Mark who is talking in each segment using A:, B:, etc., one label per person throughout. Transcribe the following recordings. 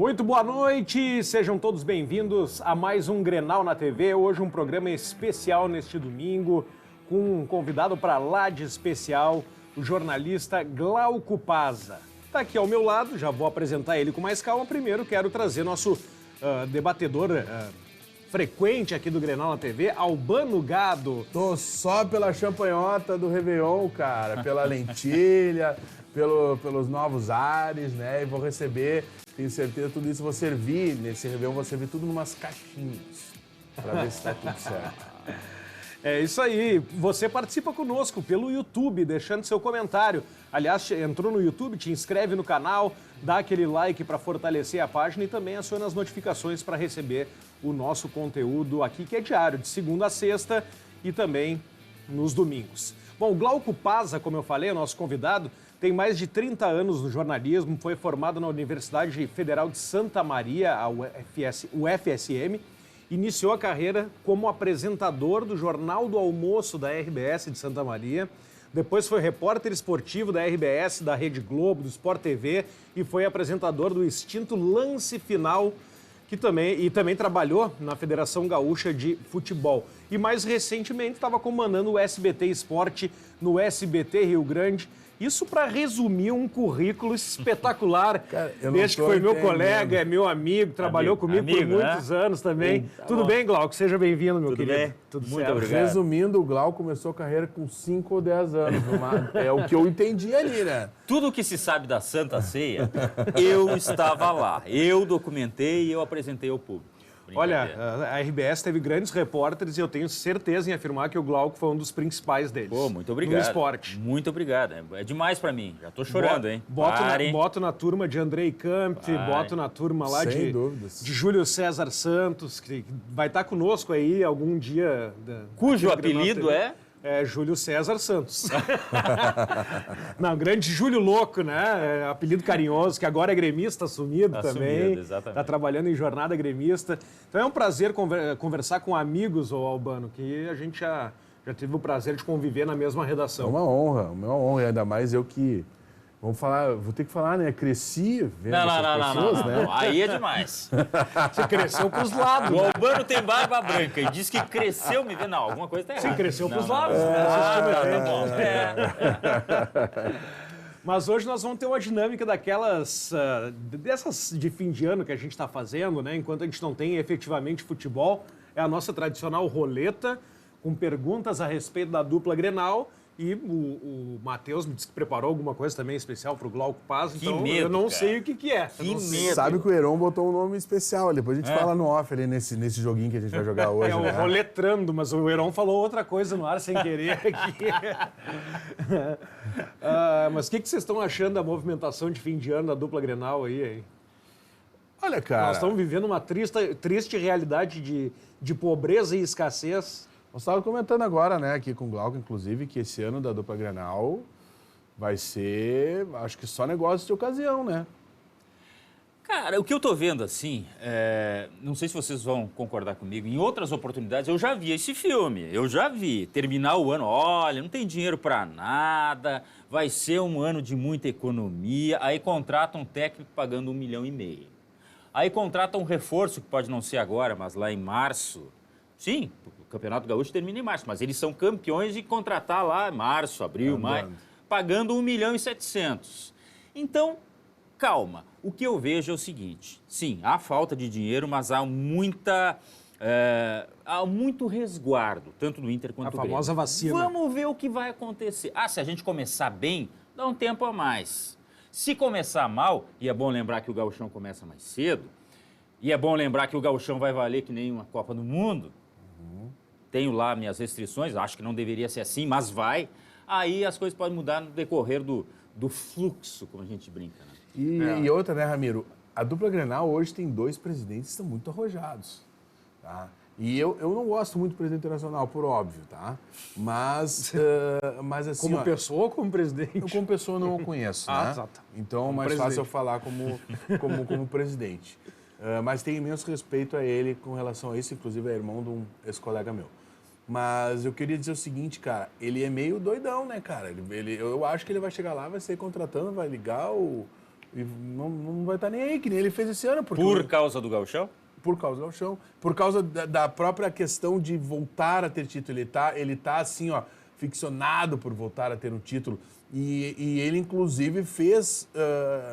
A: Muito boa noite, sejam todos bem-vindos a mais um Grenal na TV. Hoje um programa especial neste domingo, com um convidado para lá de especial, o jornalista Glauco Pazza. Está aqui ao meu lado, já vou apresentar ele com mais calma. Primeiro quero trazer nosso debatedor frequente aqui do Grenal na TV, Albano Gado.
B: Tô só pela champanhota do Réveillon, cara, pela lentilha, pelos novos ares, né? E vou receber, tenho certeza, tudo isso vou servir, nesse Réveillon vou servir tudo numas caixinhas, pra ver se tá tudo certo.
A: É isso aí, você participa conosco pelo YouTube, deixando seu comentário. Aliás, entrou no YouTube, te inscreve no canal, dá aquele like para fortalecer a página e também aciona as notificações para receber o nosso conteúdo aqui, que é diário, de segunda a sexta e também nos domingos. Bom, o Glauco Pazza, como eu falei, é o nosso convidado, tem mais de 30 anos no jornalismo, foi formado na Universidade Federal de Santa Maria, a UFSM, iniciou a carreira como apresentador do Jornal do Almoço da RBS de Santa Maria, depois foi repórter esportivo da RBS, da Rede Globo, do Sport TV e foi apresentador do extinto Lance Final, que também trabalhou na Federação Gaúcha de Futebol. E mais recentemente estava comandando o SBT Esporte no SBT Rio Grande. Isso para resumir um currículo espetacular.
B: Cara,
A: desde que foi meu colega, é meu amigo, trabalhou comigo por muitos anos também. Tudo bem, Glauco? Seja bem-vindo, meu querido.
C: Bem?
A: Tudo
C: Muito
A: certo.
C: obrigado.
B: Resumindo, o Glauco começou a carreira com 5 ou 10 anos. É o que eu entendi ali, né?
C: Tudo que se sabe da Santa Ceia, eu estava lá. Eu documentei e eu apresentei ao público.
A: Olha, a RBS teve grandes repórteres e eu tenho certeza em afirmar que o Glauco foi um dos principais deles.
C: Pô, muito obrigado.
A: No esporte.
C: Muito obrigado. É demais pra mim. Já tô chorando, hein?
A: Boto na turma de Andrei Camp, boto na turma lá
B: Sem
A: de
B: dúvidas.
A: Júlio César Santos, que vai estar conosco aí algum dia.
C: Cujo apelido é?
A: É Júlio César Santos. Não, grande Júlio Louco, né? Apelido carinhoso, que agora é gremista assumido também.
C: Assumido, exatamente.
A: Está trabalhando em jornada gremista. Então é um prazer conversar com amigos, ô Albano, que a gente já teve o prazer de conviver na mesma
B: É
A: redação.
B: uma honra, ainda mais eu que... Vamos falar, vou ter que falar, né? Cresci vendo essas pessoas, né?
C: Não. Aí é demais.
A: Você cresceu pros lados.
C: O Albano tem barba branca e diz que cresceu me vendo. Não, alguma coisa tá errada.
A: Sim, cresceu pros lados. Mas hoje nós vamos ter uma dinâmica dessas de fim de ano que a gente está fazendo, né? Enquanto a gente não tem efetivamente futebol, é a nossa tradicional roleta, com perguntas a respeito da dupla Grenal. E o Matheus me disse que preparou alguma coisa também especial para o Glauco Pazza, então
C: medo,
A: eu não
C: cara.
A: sei o que é.
C: Que medo.
B: Sabe que o Heron botou um nome especial ali. Depois a gente fala no off ali nesse joguinho que a gente vai jogar hoje.
A: É o
B: né?
A: roletrando, mas o Heron falou outra coisa no ar sem querer aqui. Mas o que vocês estão achando da movimentação de fim de ano da dupla Grenal aí, hein?
B: Olha, cara...
A: Nós estamos vivendo uma triste realidade de pobreza e escassez.
B: Nós estávamos comentando agora, né, aqui com o Glauco, inclusive, que esse ano da dupla Grenal vai ser, acho que só negócio de ocasião, né?
C: Cara, o que eu tô vendo assim, não sei se vocês vão concordar comigo, em outras oportunidades eu já vi esse filme, terminar o ano, olha, não tem dinheiro pra nada, vai ser um ano de muita economia, aí contrata um técnico pagando 1,5 milhão. Aí contrata um reforço, que pode não ser agora, mas lá em março, sim, o Campeonato Gaúcho termina em março, mas eles são campeões de contratar lá março, abril, maio, pagando 1,7 milhão. Então, calma. O que eu vejo é o seguinte, sim, há falta de dinheiro, mas há muito resguardo, tanto no Inter quanto no Grêmio.
A: A famosa vacina.
C: Vamos ver o que vai acontecer. Se a gente começar bem, dá um tempo a mais. Se começar mal, e é bom lembrar que o Gauchão começa mais cedo, e é bom lembrar que o Gauchão vai valer que nem uma Copa do Mundo, tenho lá minhas restrições, acho que não deveria ser assim, mas vai. Aí as coisas podem mudar no decorrer do fluxo, como a gente brinca. Né?
B: E outra, né, Ramiro? A dupla Grenal hoje tem 2 presidentes que estão muito arrojados, tá? E eu não gosto muito do presidente internacional, por óbvio, tá? Mas assim...
A: Como pessoa ou como presidente?
B: Eu como pessoa não o conheço, né?
A: Exato.
B: Então é mais fácil eu falar como presidente. Mas tenho imenso respeito a ele com relação a isso, inclusive é irmão de um ex-colega meu. Mas eu queria dizer o seguinte, cara, ele é meio doidão, né, cara? Eu acho que ele vai chegar lá, vai sair contratando, vai ligar o E não vai estar nem aí, que nem ele fez esse ano.
C: Por causa do Gauchão?
B: Por causa do Gauchão. Por causa da própria questão de voltar a ter título. Ele tá assim, ó, ficcionado por voltar a ter um título. E ele, inclusive, fez,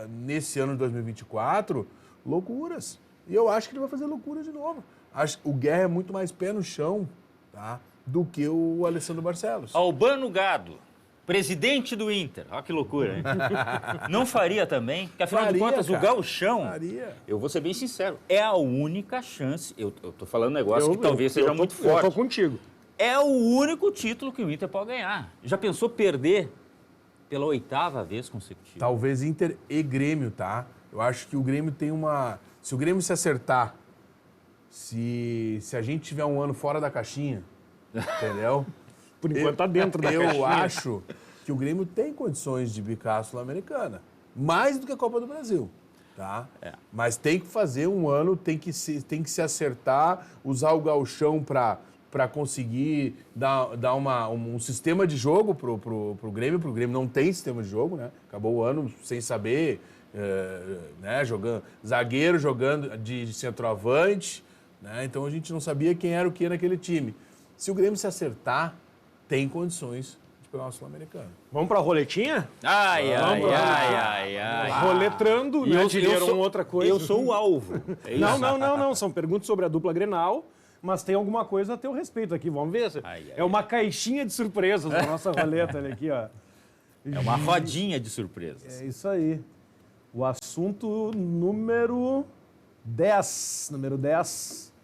B: nesse ano de 2024, loucuras. E eu acho que ele vai fazer loucura de novo. Acho que o Guerra é muito mais pé no chão, tá, do que o Alessandro Barcelos.
C: Albano Gado, presidente do Inter. Olha que loucura, hein? Não faria também? Porque, afinal de contas, cara, o Gauchão, eu vou ser bem sincero, é a única chance, eu tô falando um negócio que talvez seja muito forte.
A: Eu tô contigo.
C: É o único título que o Inter pode ganhar. Já pensou perder pela 8ª vez consecutiva?
B: Talvez Inter e Grêmio, tá? Eu acho que o Grêmio tem uma... Se o Grêmio se acertar, se a gente tiver um ano fora da caixinha, entendeu?
A: Por enquanto tá dentro da caixinha.
B: Eu acho que o Grêmio tem condições de bicar a Sul-Americana. Mais do que a Copa do Brasil, tá? Mas tem que fazer um ano, tem que se acertar, usar o gauchão para conseguir dar um sistema de jogo pro Grêmio. Pro Grêmio não tem sistema de jogo, né? Acabou o ano sem saber, né? Zagueiro jogando de centroavante, né? Então a gente não sabia quem era o que naquele time. Se o Grêmio se acertar, tem condições de pegar uma Sul-Americana.
A: Vamos pra roletinha?
C: Ai.
A: Roletrando, né? Dileram outra coisa.
C: Eu sou o alvo. É isso?
A: Não. São perguntas sobre a dupla Grenal, mas tem alguma coisa a teu respeito aqui. Vamos ver. É uma caixinha de surpresas da nossa roleta ali aqui, ó.
C: É uma rodinha de surpresas.
A: É isso aí. O assunto número 10. Número 10.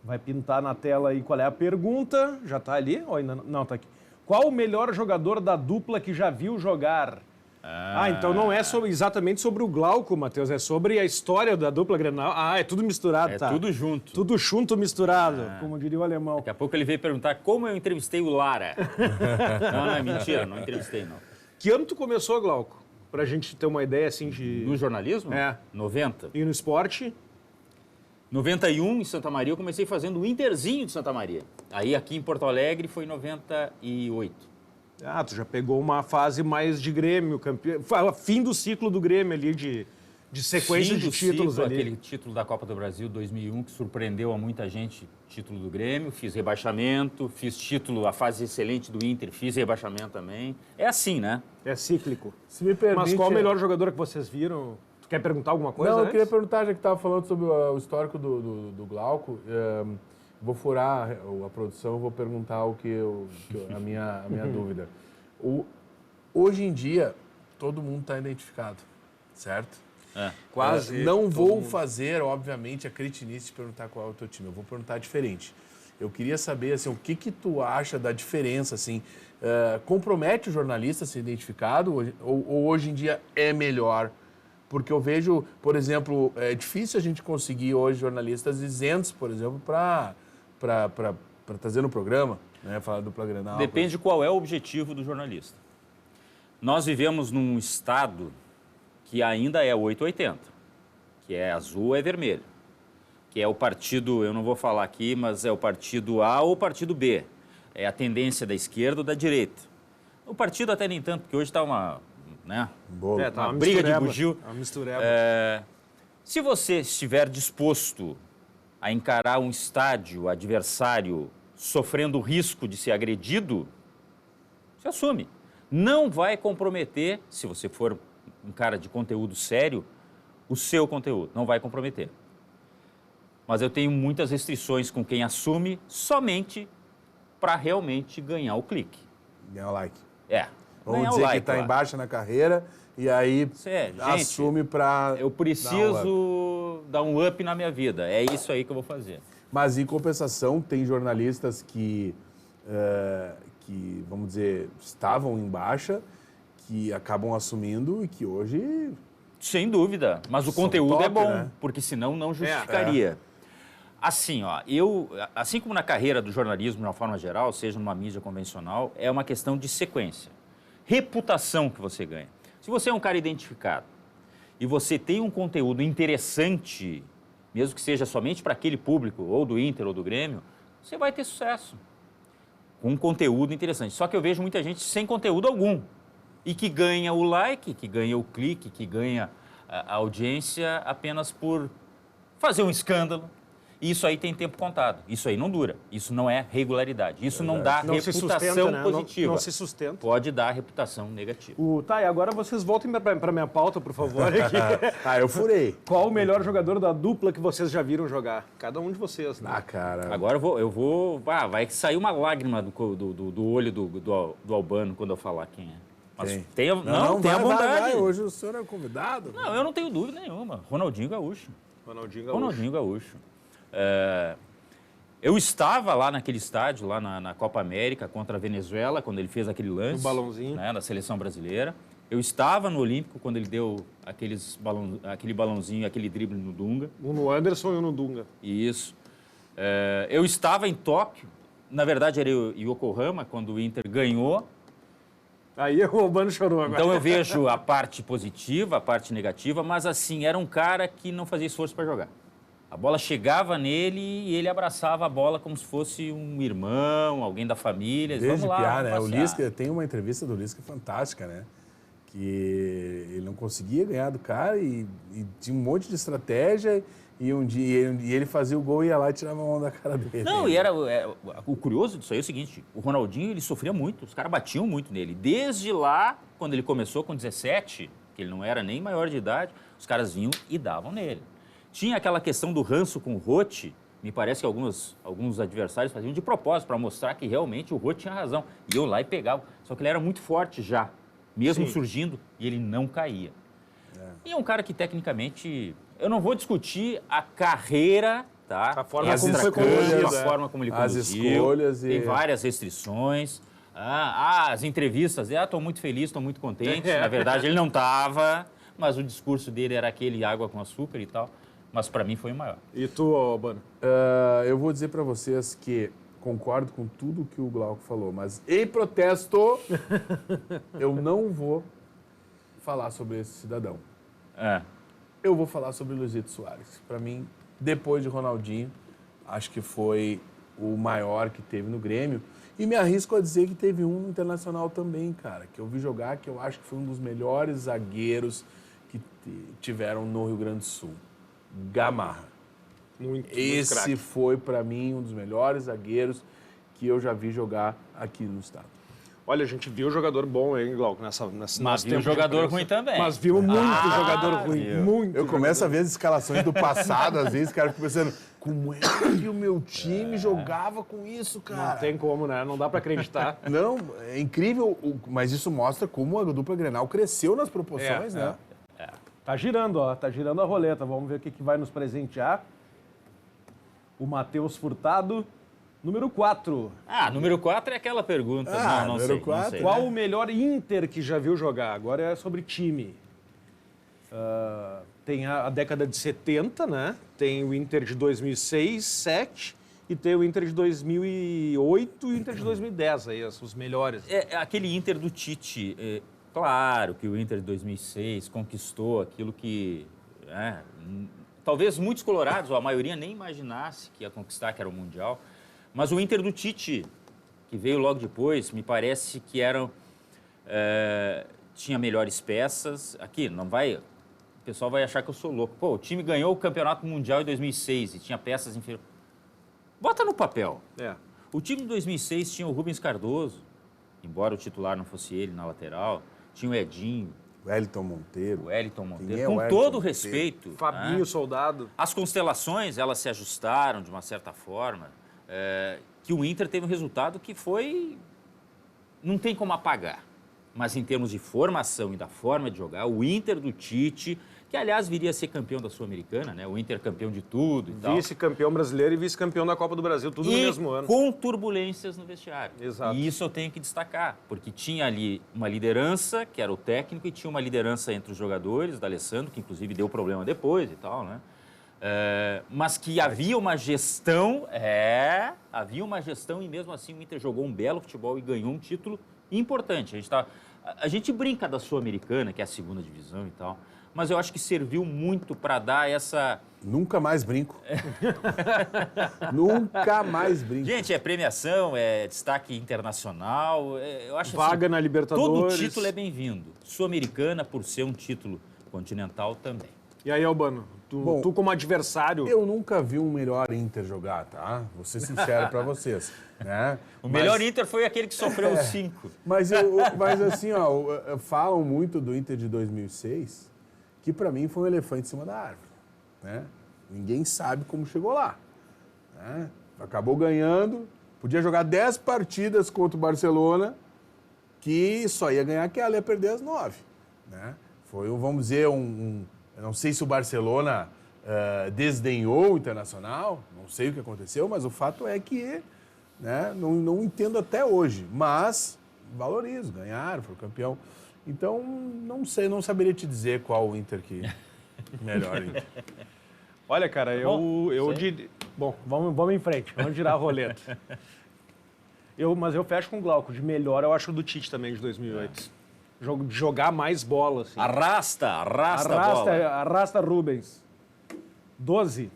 A: Vai pintar na tela aí qual é a pergunta. Já tá ali? Ou ainda não, tá aqui. Qual o melhor jogador da dupla que já viu jogar? Então não é exatamente sobre o Glauco, Matheus. É sobre a história da dupla Grenal. É tudo misturado, tá?
C: É tudo junto.
A: Tudo junto, misturado, como diria o alemão.
C: Daqui a pouco ele veio perguntar como eu entrevistei o Lara. Não, é mentira, não entrevistei, não.
A: Que ano tu começou, Glauco? Pra gente ter uma ideia, assim, de...
C: No jornalismo? 90.
A: E no esporte?
C: 91, em Santa Maria, eu comecei fazendo o Interzinho de Santa Maria. Aí, aqui em Porto Alegre, foi 98.
A: Tu já pegou uma fase mais de Grêmio, campeão. Fim do ciclo do Grêmio ali, de sequência de títulos ali.
C: Aquele título da Copa do Brasil 2001, que surpreendeu a muita gente, título do Grêmio. Fiz rebaixamento, fiz título, a fase excelente do Inter, fiz rebaixamento também. É assim, né?
A: É cíclico.
B: Se me permite,
A: mas qual o melhor jogador que vocês viram? Tu quer perguntar alguma coisa?
B: Não, eu queria perguntar, já que estava falando sobre o histórico do Glauco, vou furar a produção, vou perguntar a minha dúvida. Hoje em dia, todo mundo está identificado, certo?
A: Quase.
B: Não vou fazer, obviamente, a cretinice de perguntar qual é o teu time. Eu vou perguntar diferente. Eu queria saber, assim, o que tu acha da diferença, assim, compromete o jornalista a ser identificado ou hoje em dia é melhor? Porque eu vejo, por exemplo, é difícil a gente conseguir hoje jornalistas isentos, por exemplo, para trazer no programa, né, falar do dupla Grenal.
C: Depende qual é o objetivo do jornalista. Nós vivemos num estado que ainda é 880, que é azul ou é vermelho, que é o partido, eu não vou falar aqui, mas é o partido A ou o partido B. É a tendência da esquerda ou da direita. O partido até nem tanto, porque hoje está uma... né?
A: Tá
C: uma briga de bugio.
A: Uma mistureba.
C: Se você estiver disposto a encarar um estádio adversário sofrendo o risco de ser agredido, você assume. Não vai comprometer, se você for um cara de conteúdo sério, o seu conteúdo. Não vai comprometer. Mas eu tenho muitas restrições com quem assume somente para realmente ganhar o clique.
B: Ganhar o like.
C: Ganhar
B: Vamos
C: o
B: dizer
C: like,
B: que está
C: lá.
B: em baixa na carreira e aí assume para...
C: Eu preciso dar um up na minha vida. É isso aí que eu vou fazer.
B: Mas, em compensação, tem jornalistas que vamos dizer, estavam em baixa, que acabam assumindo e que hoje...
C: Sem dúvida. Mas o
B: São
C: conteúdo
B: top,
C: é bom,
B: né?
C: porque senão não justificaria. Assim, assim como na carreira do jornalismo, de uma forma geral, seja numa mídia convencional, é uma questão de sequência. Reputação que você ganha. Se você é um cara identificado e você tem um conteúdo interessante, mesmo que seja somente para aquele público, ou do Inter ou do Grêmio, você vai ter sucesso. Com um conteúdo interessante. Só que eu vejo muita gente sem conteúdo algum. E que ganha o like, que ganha o clique, que ganha a audiência apenas por fazer um escândalo. E isso aí tem tempo contado. Isso aí não dura. Isso não é regularidade. Isso não dá
A: Não se
C: reputação
A: sustenta, né?
C: positiva.
A: Não se sustenta.
C: Pode dar reputação negativa.
A: Tá, e agora vocês voltem para minha pauta, por favor. Aqui.
B: Eu furei.
A: Qual o melhor jogador da dupla que vocês já viram jogar? Cada um de vocês, né?
B: Cara.
C: Agora eu vou... vai sair uma lágrima do olho do Albano quando eu falar quem é. Mas
B: Quem?
C: tenha
B: vai,
C: a bondade.
B: hoje o senhor é o convidado.
C: Não, eu não tenho dúvida nenhuma. Ronaldinho Gaúcho.
A: Ronaldinho Gaúcho.
C: Eu estava lá naquele estádio, lá na Copa América, contra a Venezuela, quando ele fez aquele lance.
A: O balãozinho.
C: Né, da seleção brasileira. Eu estava no Olímpico, quando ele deu aquele balãozinho, aquele drible no Dunga.
A: Um no Anderson e um no Dunga.
C: Isso. Eu estava em Tóquio, na verdade era em Yokohama, quando o Inter ganhou.
A: Aí o Albano chorou agora.
C: Então eu vejo a parte positiva, a parte negativa, mas assim, era um cara que não fazia esforço para jogar. A bola chegava nele e ele abraçava a bola como se fosse um irmão, alguém da família.
B: Desde
C: Vamos lá,
B: piar,
C: vamos
B: né? O
C: passear.
B: Lisca, tem uma entrevista do Lisca fantástica, né? Que ele não conseguia ganhar do cara e tinha um monte de estratégia e um dia e ele fazia o gol e ia lá e tirava a mão da cara dele.
C: Não, e o curioso disso aí é o seguinte, o Ronaldinho, ele sofria muito, os caras batiam muito nele. Desde lá, quando ele começou com 17, que ele não era nem maior de idade, os caras vinham e davam nele. Tinha aquela questão do ranço com o Rotti, me parece que alguns adversários faziam de propósito, para mostrar que realmente o Rotti tinha razão. Iam lá e pegavam, só que ele era muito forte já, mesmo
A: Sim.
C: surgindo, e ele não caía. E é um cara que, tecnicamente, eu não vou discutir a carreira, tá?
A: A forma
B: como foi
C: Extracampo,
B: conduzido,
C: a forma como ele
B: as
C: conduziu.
B: escolhas e...
C: Tem várias restrições. As entrevistas, estou muito feliz, estou muito contente. Na verdade, ele não estava, mas o discurso dele era aquele água com açúcar e tal. Mas, para mim, foi o maior.
A: E tu, Albano?
B: Eu vou dizer para vocês que concordo com tudo que o Glauco falou, mas em protesto, eu não vou falar sobre esse cidadão. Eu vou falar sobre o Luizito Soares. Para mim, depois de Ronaldinho, acho que foi o maior que teve no Grêmio. E me arrisco a dizer que teve um no Internacional também, cara, que eu vi jogar, que eu acho que foi um dos melhores zagueiros que tiveram no Rio Grande do Sul. Gamarra.
A: Muito
B: Esse
A: craque.
B: foi, para mim, um dos melhores zagueiros que eu já vi jogar aqui no estado.
A: Olha, a gente viu jogador bom, hein, Glauco, nesse
C: Mas viu
A: tempo de
C: jogador
A: imprensa.
C: ruim também.
A: Mas viu muito jogador ruim,
C: viu.
A: muito.
B: Eu começo a ver as escalações do passado, às vezes, cara, fico pensando, como é que o meu time jogava com isso, cara?
A: Não tem como, né? Não dá pra acreditar.
B: Não, é incrível, mas isso mostra como a dupla Grenal cresceu nas proporções, né?
A: Tá girando, ó. Tá girando a roleta. Vamos ver o que vai nos presentear. O Matheus Furtado, número 4.
C: Número 4 é aquela pergunta. Não
B: número
C: sei, não
B: 4.
C: sei.
A: Qual o melhor Inter que já viu jogar? Agora é sobre time. Tem a década de 70, né? Tem o Inter de 2006, 2007 e tem o Inter de 2008 e o Inter de 2010, aí, os melhores.
C: É aquele Inter do Tite. Claro que o Inter de 2006 conquistou aquilo que talvez muitos colorados, ou a maioria, nem imaginasse que ia conquistar, que era o Mundial. Mas o Inter do Tite, que veio logo depois, me parece que tinha melhores peças. Aqui, não vai... O pessoal vai achar que eu sou louco. Pô, o time ganhou o Campeonato Mundial em 2006 e tinha peças inferiores. Bota no papel. O time de 2006 tinha o Rubens Cardoso, embora o titular não fosse ele na lateral. Tinha o Edinho.
B: O Wellington Monteiro. Quem é o
C: Com
B: Wellington
C: todo o
B: Monteiro?
C: respeito.
A: Fabinho, Soldado.
C: As constelações, elas se ajustaram de uma certa forma, que o Inter teve um resultado que foi... Não tem como apagar. Mas em termos de formação e da forma de jogar, o Inter do Tite, que aliás viria a ser campeão da Sul-Americana, né? O Inter campeão de tudo e tal.
A: Vice-campeão brasileiro e vice-campeão da Copa do Brasil, tudo no mesmo ano.
C: Com turbulências no vestiário.
A: Exato.
C: E isso eu tenho que destacar, porque tinha ali uma liderança, que era o técnico, e tinha uma liderança entre os jogadores, da Alessandro, que inclusive deu problema depois e tal, né? Mas que havia uma gestão, e mesmo assim o Inter jogou um belo futebol e ganhou um título importante. A gente brinca da Sul-Americana, que é a segunda divisão e tal, mas eu acho que serviu muito para dar essa...
B: Nunca mais brinco. Nunca mais brinco.
C: Gente, é premiação, é destaque internacional, eu acho
A: Vaga
C: assim,
A: na Libertadores.
C: todo título é bem-vindo. Sul-Americana, por ser um título Continental também.
A: E aí, Albano,
B: Bom,
A: tu como adversário...
B: Eu nunca vi um melhor Inter jogar, tá? Vou ser sincero pra vocês, né?
C: O melhor Inter foi aquele que sofreu os 5.
B: Mas assim, ó, falam muito do Inter de 2006, que pra mim foi um elefante em cima da árvore, né? Ninguém sabe como chegou lá, né? Acabou ganhando, podia jogar 10 partidas contra o Barcelona, que só ia ganhar aquela, ia perder as 9, né? Foi, vamos dizer, eu não sei se o Barcelona desdenhou o Internacional, não sei o que aconteceu, mas o fato é que, né, não entendo até hoje, mas valorizo, ganharam, foi campeão. Então, não sei, não saberia te dizer qual o Inter que melhor Inter.
A: Olha, cara, Bom, vamos em frente, vamos girar a roleta. Mas eu fecho com o Glauco, de melhor eu acho o do Tite também, de 2008. De jogar mais bola, assim.
C: Arrasta a bola.
A: Arrasta Rubens. 12.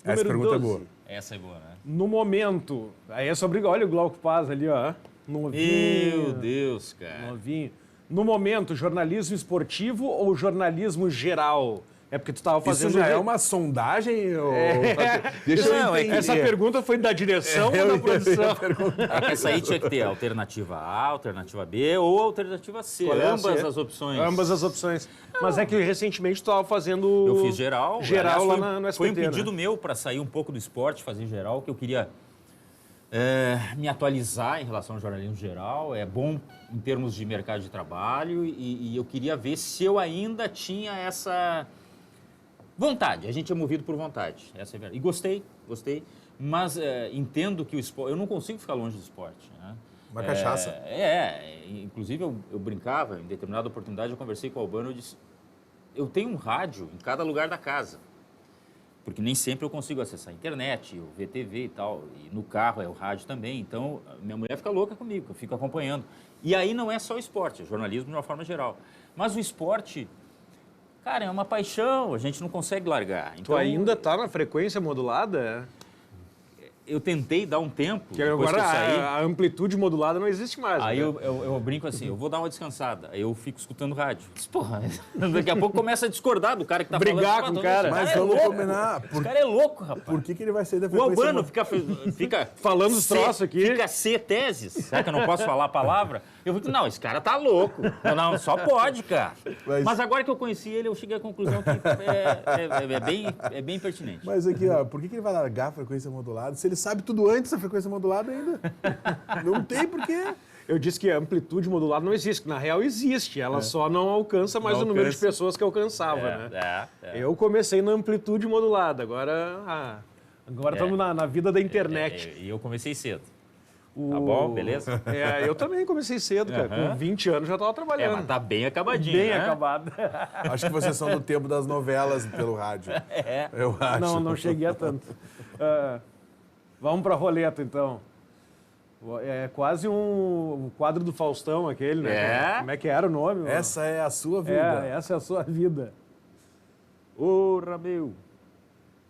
B: Essa
A: Número
B: pergunta
A: 12.
B: é boa.
C: Essa é boa, né?
A: No momento. Aí é sobre. Olha o Glauco Paz ali, ó. Novinho.
C: Meu Deus, cara.
A: Novinho. No momento, jornalismo esportivo ou jornalismo geral? É porque tu estava fazendo...
B: Isso já é uma sondagem? Ou... Deixa
C: Não,
B: eu entender.
A: Essa pergunta foi da direção ou da produção?
C: Essa aí tinha que ter alternativa A, alternativa B ou alternativa C.
A: Qual é a
C: Ambas
A: C?
C: as opções.
A: Ambas as opções. Mas é que recentemente tu estava fazendo...
C: Eu fiz geral.
A: Geral
C: Aliás,
A: lá no SBT,
C: foi um pedido
A: né?
C: meu para sair um pouco do esporte, fazer geral, que eu queria me atualizar em relação ao jornalismo geral. É bom em termos de mercado de trabalho e eu queria ver se eu ainda tinha essa... vontade, a gente é movido por vontade, essa é a verdade. E gostei, mas entendo que o esporte... Eu não consigo ficar longe do esporte, né?
B: Uma cachaça.
C: Inclusive eu brincava, em determinada oportunidade eu conversei com o Albano, eu disse, eu tenho um rádio em cada lugar da casa, porque nem sempre eu consigo acessar a internet, o VTV e tal, e no carro é o rádio também, então minha mulher fica louca comigo, eu fico acompanhando. E aí não é só o esporte, é jornalismo de uma forma geral, mas o esporte... Cara, é uma paixão, a gente não consegue largar. Então,
A: Tu ainda tá na frequência modulada?
C: Eu tentei dar um tempo,
A: Que
C: depois
A: agora
C: que eu saí.
A: a amplitude modulada não existe mais.
C: Aí
A: né?
C: eu brinco assim, eu vou dar uma descansada. Aí eu fico escutando rádio. Porra, daqui a pouco começa a discordar do cara que tá
A: Brigar
C: falando.
A: com o cara.
B: Mas
C: é
B: vamos
C: louco.
B: combinar.
C: Esse cara é louco, rapaz.
B: Por que ele vai sair da
C: O
B: frequência?
C: Albano fica
A: Falando os troços aqui.
C: Fica C teses. Será que eu não posso falar a palavra? Eu fico, não, esse cara tá louco. Não, só pode, cara. Mas agora que eu conheci ele, eu cheguei à conclusão que é bem pertinente.
B: Mas aqui, ó, por que ele vai largar a frequência modulada? Se ele sabe tudo antes da frequência modulada ainda. Não tem porquê.
A: Eu disse que a amplitude modulada não existe, que na real existe. Ela só não alcança mais
C: Não
A: o número de
C: alcança.
A: pessoas que alcançava, né? Eu comecei na amplitude modulada, agora estamos na vida da internet.
C: E eu comecei cedo. Tá bom, beleza?
A: Eu também comecei cedo, cara. Com 20 anos já estava trabalhando.
C: Mas tá bem acabadinho,
A: Bem
C: né?
A: acabado.
B: Acho que vocês são do tempo das novelas pelo rádio. Eu acho.
A: Não cheguei a tanto. Vamos para a roleta, então. É quase um quadro do Faustão, aquele, né? Como é que era o nome?
B: Essa é a sua vida.
A: Essa é a sua vida. Porra, meu.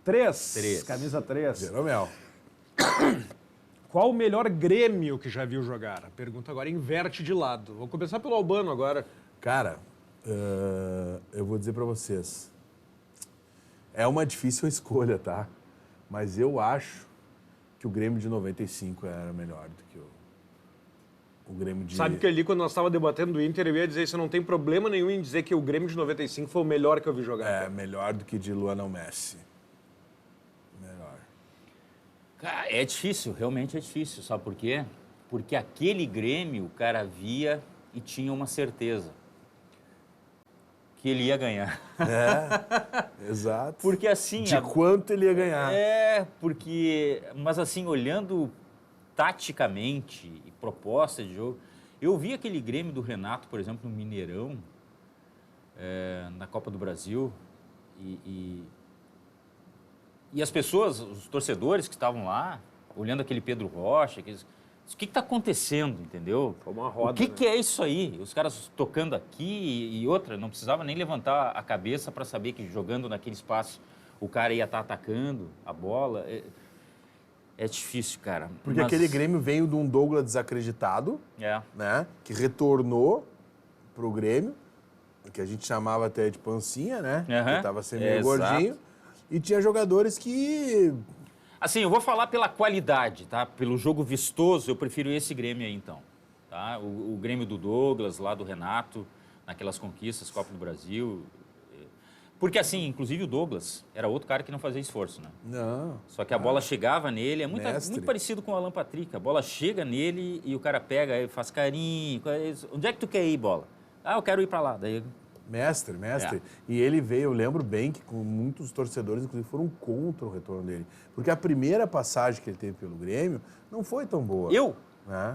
A: 3.
C: Três.
A: Camisa 3.
B: Jeromel.
A: Qual o melhor Grêmio que já viu jogar? A pergunta agora inverte de lado. Vou começar pelo Albano agora.
B: Cara, eu vou dizer pra vocês. É uma difícil escolha, tá? Mas eu acho que o Grêmio de 95 era melhor do que o Grêmio de...
A: Sabe que ali, quando nós estávamos debatendo do Inter, eu ia dizer isso, não tem problema nenhum em dizer que o Grêmio de 95 foi o melhor que eu vi jogar.
B: É, melhor do que de Luanão Messi. Melhor.
C: Cara, é difícil, realmente é difícil. Sabe por quê? Porque aquele Grêmio, o cara via e tinha uma certeza. Que ele ia ganhar.
B: Exato.
C: Porque assim...
B: De quanto ele ia ganhar.
C: Mas assim, olhando taticamente e proposta de jogo, eu vi aquele Grêmio do Renato, por exemplo, no Mineirão, na Copa do Brasil, e as pessoas, os torcedores que estavam lá, olhando aquele Pedro Rocha, o que está acontecendo, entendeu?
A: Foi uma roda,
C: O que é isso aí? Os caras tocando aqui e outra, não precisava nem levantar a cabeça para saber que jogando naquele espaço o cara ia estar atacando a bola. É difícil, cara.
B: Porque aquele Grêmio veio de um Douglas desacreditado, né? Que retornou pro Grêmio, que a gente chamava até de pancinha, né?
C: Aham.
B: Que tava sendo meio
C: Exato.
B: gordinho. E tinha jogadores que...
C: Assim, eu vou falar pela qualidade, tá? Pelo jogo vistoso, eu prefiro esse Grêmio aí, então. Tá? O Grêmio do Douglas, lá do Renato, naquelas conquistas, Copa do Brasil. Porque, assim, inclusive o Douglas era outro cara que não fazia esforço, né?
B: Não.
C: Só que a bola chegava nele, é
B: Mestre.
C: muito parecido com o Alan Patrick. A bola chega nele e o cara pega, aí faz carinho. Onde é que tu quer ir, bola? Ah, eu quero ir pra lá. Daí,
B: Mestre. E ele veio, eu lembro bem que com muitos torcedores, inclusive, foram contra o retorno dele. Porque a primeira passagem que ele teve pelo Grêmio não foi tão boa.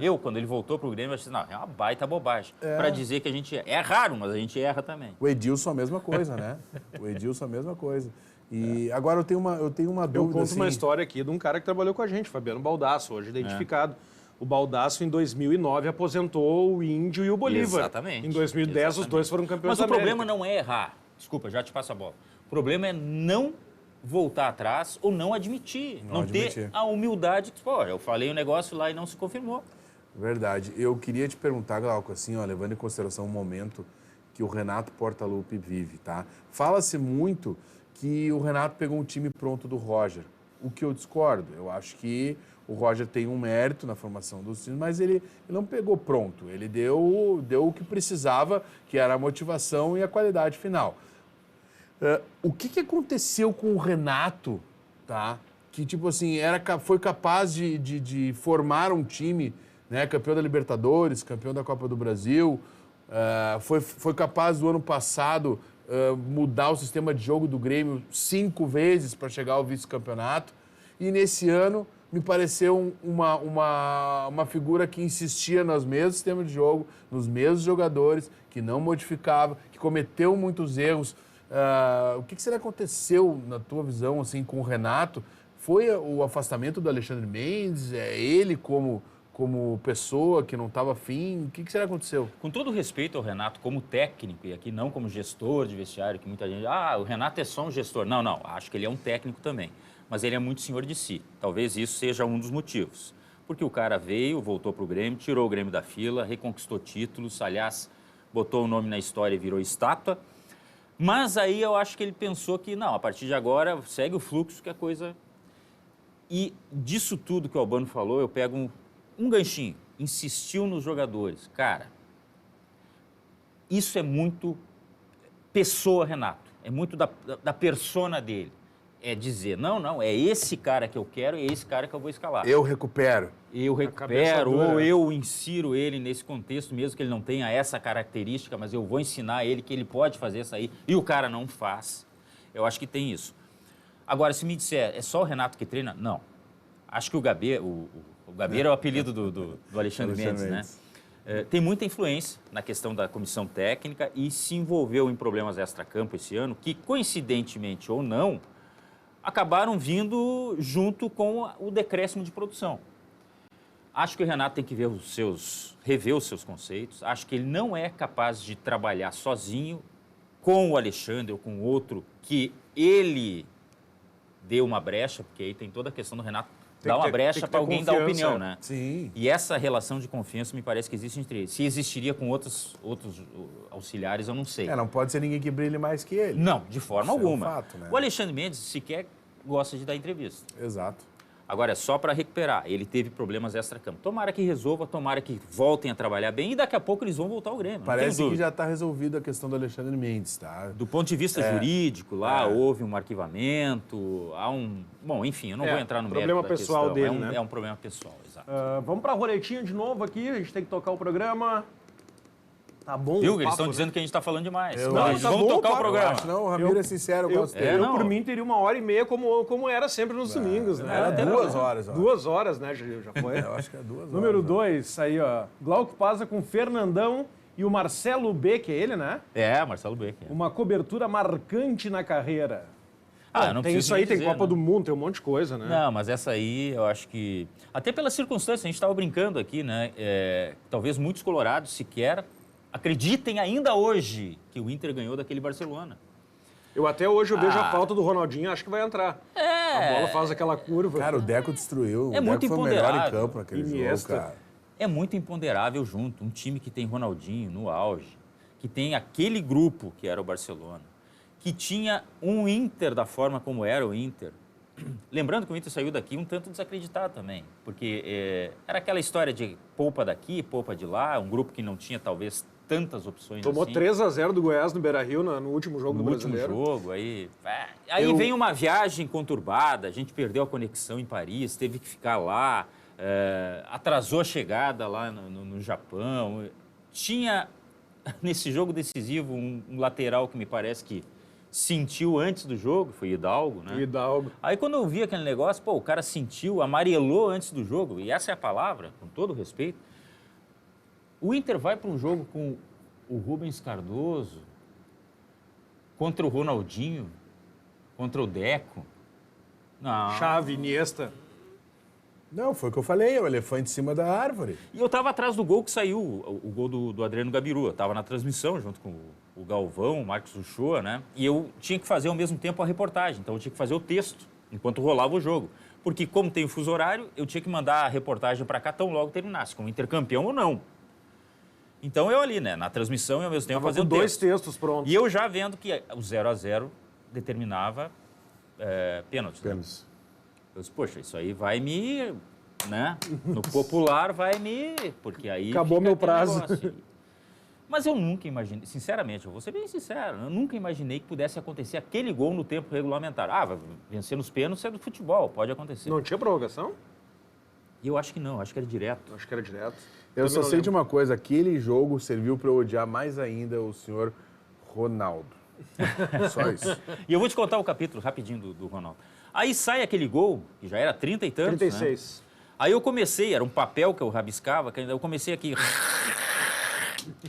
C: eu, quando ele voltou pro Grêmio, eu achei, não, é uma baita bobagem. Pra dizer que a gente é raro, mas a gente erra também.
B: O Edilson a mesma coisa, né? O Edilson a mesma coisa. E agora eu tenho uma dúvida.
A: Eu conto
B: assim,
A: uma história aqui de um cara que trabalhou com a gente, Fabiano Baldasso, hoje identificado. O Baldasso, em 2009, aposentou o Índio e o Bolívar.
C: Exatamente.
A: Em 2010, os dois foram campeões
C: Mas
A: da
C: o problema
A: América.
C: não é errar. Desculpa, já te passo a bola. O problema é não voltar atrás ou não admitir. Não ter
B: admitir.
C: a humildade que, pô, eu falei um negócio lá e não se confirmou.
B: Verdade. Eu queria te perguntar, Glauco, assim, ó, levando em consideração o momento que o Renato Portaluppi vive, tá? Fala-se muito que o Renato pegou um time pronto do Roger, o que eu discordo. Eu acho que o Roger tem um mérito na formação dos times, mas ele não pegou pronto. Ele deu o que precisava, que era a motivação e a qualidade final. O que aconteceu com o Renato, tá? Que, tipo assim, foi capaz de formar um time, né? Campeão da Libertadores, campeão da Copa do Brasil, foi capaz do ano passado mudar o sistema de jogo do Grêmio 5 vezes para chegar ao vice-campeonato. E nesse ano me pareceu uma figura que insistia nos mesmos sistemas de jogo, nos mesmos jogadores, que não modificava, que cometeu muitos erros. O que será que aconteceu, na tua visão, assim, com o Renato? Foi o afastamento do Alexandre Mendes? É ele como pessoa que não estava afim? O que será que aconteceu?
C: Com todo respeito ao Renato como técnico, e aqui não como gestor de vestiário, que muita gente... Ah, o Renato é só um gestor. Não, acho que ele é um técnico também. Mas ele é muito senhor de si. Talvez isso seja um dos motivos. Porque o cara veio, voltou para o Grêmio, tirou o Grêmio da fila, reconquistou títulos, aliás, botou o nome na história e virou estátua. Mas aí eu acho que ele pensou que, não, a partir de agora, segue o fluxo que a coisa... E disso tudo que o Albano falou, eu pego um ganchinho. Insistiu nos jogadores. Cara, isso é muito pessoa Renato. É muito da persona dele. É dizer, não, é esse cara que eu quero e é esse cara que eu vou escalar.
B: Eu recupero.
C: Eu recupero ou eu insiro ele nesse contexto, mesmo que ele não tenha essa característica, mas eu vou ensinar ele que ele pode fazer isso aí e o cara não faz. Eu acho que tem isso. Agora, se me disser, é só o Renato que treina? Não. Acho que o Gabeira, o Gabeira é o apelido do Alexandre Mendes, né? Tem muita influência na questão da comissão técnica e se envolveu em problemas extracampo esse ano, que coincidentemente ou não, acabaram vindo junto com o decréscimo de produção. Acho que o Renato tem que rever os seus conceitos. Acho que ele não é capaz de trabalhar sozinho com o Alexandre ou com outro que ele deu uma brecha, porque aí tem toda a questão do Renato dar uma brecha para alguém dar opinião, né?
B: Sim.
C: E essa relação de confiança me parece que existe entre eles. Se existiria com outros auxiliares, eu não sei.
B: Não pode ser ninguém que brilhe mais que ele.
C: Não, de forma
B: Isso
C: alguma.
B: É um fato, né?
C: O Alexandre Mendes sequer gosta de dar entrevista.
B: Exato.
C: Agora, é só para recuperar. Ele teve problemas extra-campo. Tomara que resolva, tomara que voltem a trabalhar bem e daqui a pouco eles vão voltar ao Grêmio.
B: Parece que já está resolvida a questão do Alexandre Mendes, tá?
C: Do ponto de vista jurídico, lá houve um arquivamento, há um... Bom, enfim, eu não vou entrar no mérito
A: problema
C: da
A: pessoal
C: questão.
A: dele, né?
C: É um problema pessoal, exato.
A: Vamos para a roletinha de novo aqui, a gente tem que tocar o programa. Tá bom
C: Viu?
A: o
C: Eles
A: papo,
C: estão
A: né?
C: dizendo que a gente está falando demais.
B: Eu
C: Não,
B: acho.
C: eles
A: Tá
C: vão
A: bom,
C: tocar o
A: cara,
C: programa.
B: Não, o Ramiro é sincero, eu gosto dele.
A: Eu,
C: não.
A: por mim, teria 1h30 como era sempre nos domingos, né?
B: Era
A: Até
B: 2 horas, ó.
A: 2 horas, né? Já foi.
B: Eu acho que é 2 horas.
A: Número
B: né?
A: 2, aí, ó. Glauco Paza com Fernandão e o Marcelo B, que é ele, né?
C: É, Marcelo Becker.
A: Uma cobertura marcante na carreira.
C: Não
A: Tem
C: preciso
A: isso aí,
C: nem
A: tem
C: dizer,
A: Copa
C: né?
A: do Mundo, tem um monte de coisa, né?
C: Não, mas essa aí eu acho que... Até pela circunstância, a gente estava brincando aqui, né? Talvez muitos colorados sequer acreditem ainda hoje que o Inter ganhou daquele Barcelona.
A: Eu até hoje eu vejo a falta do Ronaldinho, acho que vai entrar. A bola faz aquela curva.
B: Cara, o Deco destruiu.
C: É
B: o
C: muito
B: Deco foi o melhor em
C: imponderável.
B: campo naquele jogo,
A: Iniesta.
B: cara.
C: É muito imponderável junto. Um time que tem Ronaldinho no auge, que tem aquele grupo que era o Barcelona, que tinha um Inter da forma como era o Inter. Lembrando que o Inter saiu daqui um tanto desacreditado também, porque era aquela história de poupa daqui, poupa de lá, um grupo que não tinha talvez tantas opções
A: Tomou
C: assim.
A: 3-0 do Goiás no Beira-Rio no último jogo do Brasileiro.
C: No último jogo, aí vem uma viagem conturbada, a gente perdeu a conexão em Paris, teve que ficar lá, atrasou a chegada lá no Japão. Tinha, nesse jogo decisivo, um lateral que me parece que sentiu antes do jogo, foi Hidalgo, né?
A: Hidalgo.
C: Aí quando eu vi aquele negócio, pô, o cara sentiu, amarelou antes do jogo, e essa é a palavra, com todo respeito. O Inter vai para um jogo com o Rubens Cardoso, contra o Ronaldinho, contra o Deco. Não.
A: Xavi, Iniesta.
B: Não, foi o que eu falei, o elefante em cima da árvore.
C: E eu estava atrás do gol que saiu, o gol do Adriano Gabiru. Eu estava na transmissão junto com o Galvão, o Marcos Uchoa, né? E eu tinha que fazer ao mesmo tempo a reportagem, então eu tinha que fazer o texto enquanto rolava o jogo. Porque como tem o fuso horário, eu tinha que mandar a reportagem para cá tão logo terminasse, como intercampeão ou não. Então eu ali, né, na transmissão e ao mesmo tempo fazendo
A: dois textos prontos.
C: E eu já vendo que o 0-0 determinava pênalti.
B: Pênalti.
C: Eu disse, poxa, isso aí vai me, né, no popular vai me, porque aí
A: acabou
C: fica
A: meu
C: aquele
A: prazo.
C: negócio. Mas eu nunca imaginei, sinceramente, eu vou ser bem sincero, eu nunca imaginei que pudesse acontecer aquele gol no tempo regulamentar. Vai vencer nos pênaltis é do futebol, pode acontecer.
A: Não tinha prorrogação?
C: E eu acho que não, acho que era direto.
A: Acho que era direto.
B: Eu
A: Também
B: só
A: não
B: sei
A: lembro.
B: de uma coisa, aquele jogo serviu para eu odiar mais ainda o senhor Ronaldo. Só isso.
C: E eu vou te contar o capítulo rapidinho do Ronaldo. Aí sai aquele gol, que já era 30 e tantos,
A: 36.
C: né? Aí eu comecei, era um papel que eu rabiscava, que eu comecei aqui...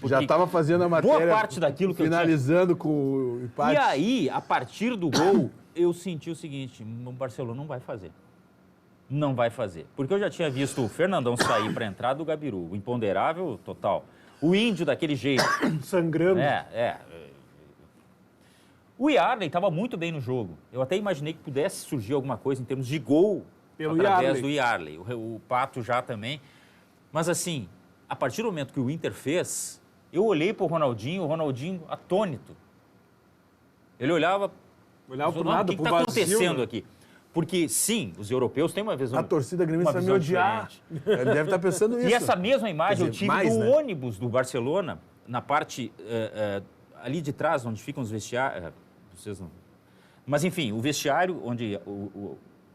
B: Já estava fazendo a matéria,
C: boa parte daquilo que
B: finalizando com o empate.
C: E aí, a partir do gol, eu senti o seguinte, o Barcelona não vai fazer. Não vai fazer. Porque eu já tinha visto o Fernandão sair para a entrada do Gabiru, o imponderável total. O Índio daquele jeito.
A: Sangrando.
C: O Yarley estava muito bem no jogo. Eu até imaginei que pudesse surgir alguma coisa em termos de gol
A: Pelo
C: através
A: Yarley.
C: do Yarley. O Pato já também. Mas assim, a partir do momento que o Inter fez, eu olhei para o Ronaldinho atônito. Ele olhava
A: Olhava pro nada,
C: o que
A: pro
C: está
A: vazio,
C: acontecendo
A: né?
C: aqui? Porque, sim, os europeus têm uma visão.
B: A torcida gremista
C: uma
B: vai me
C: visão
B: odiar.
C: diferente.
B: Ele deve estar pensando isso.
C: E essa mesma imagem
B: Quer
C: eu
B: dizer,
C: tive
B: mais,
C: no
B: né?
C: ônibus do Barcelona, na parte ali de trás, onde ficam os vestiários. Vocês não... Mas, enfim, o vestiário onde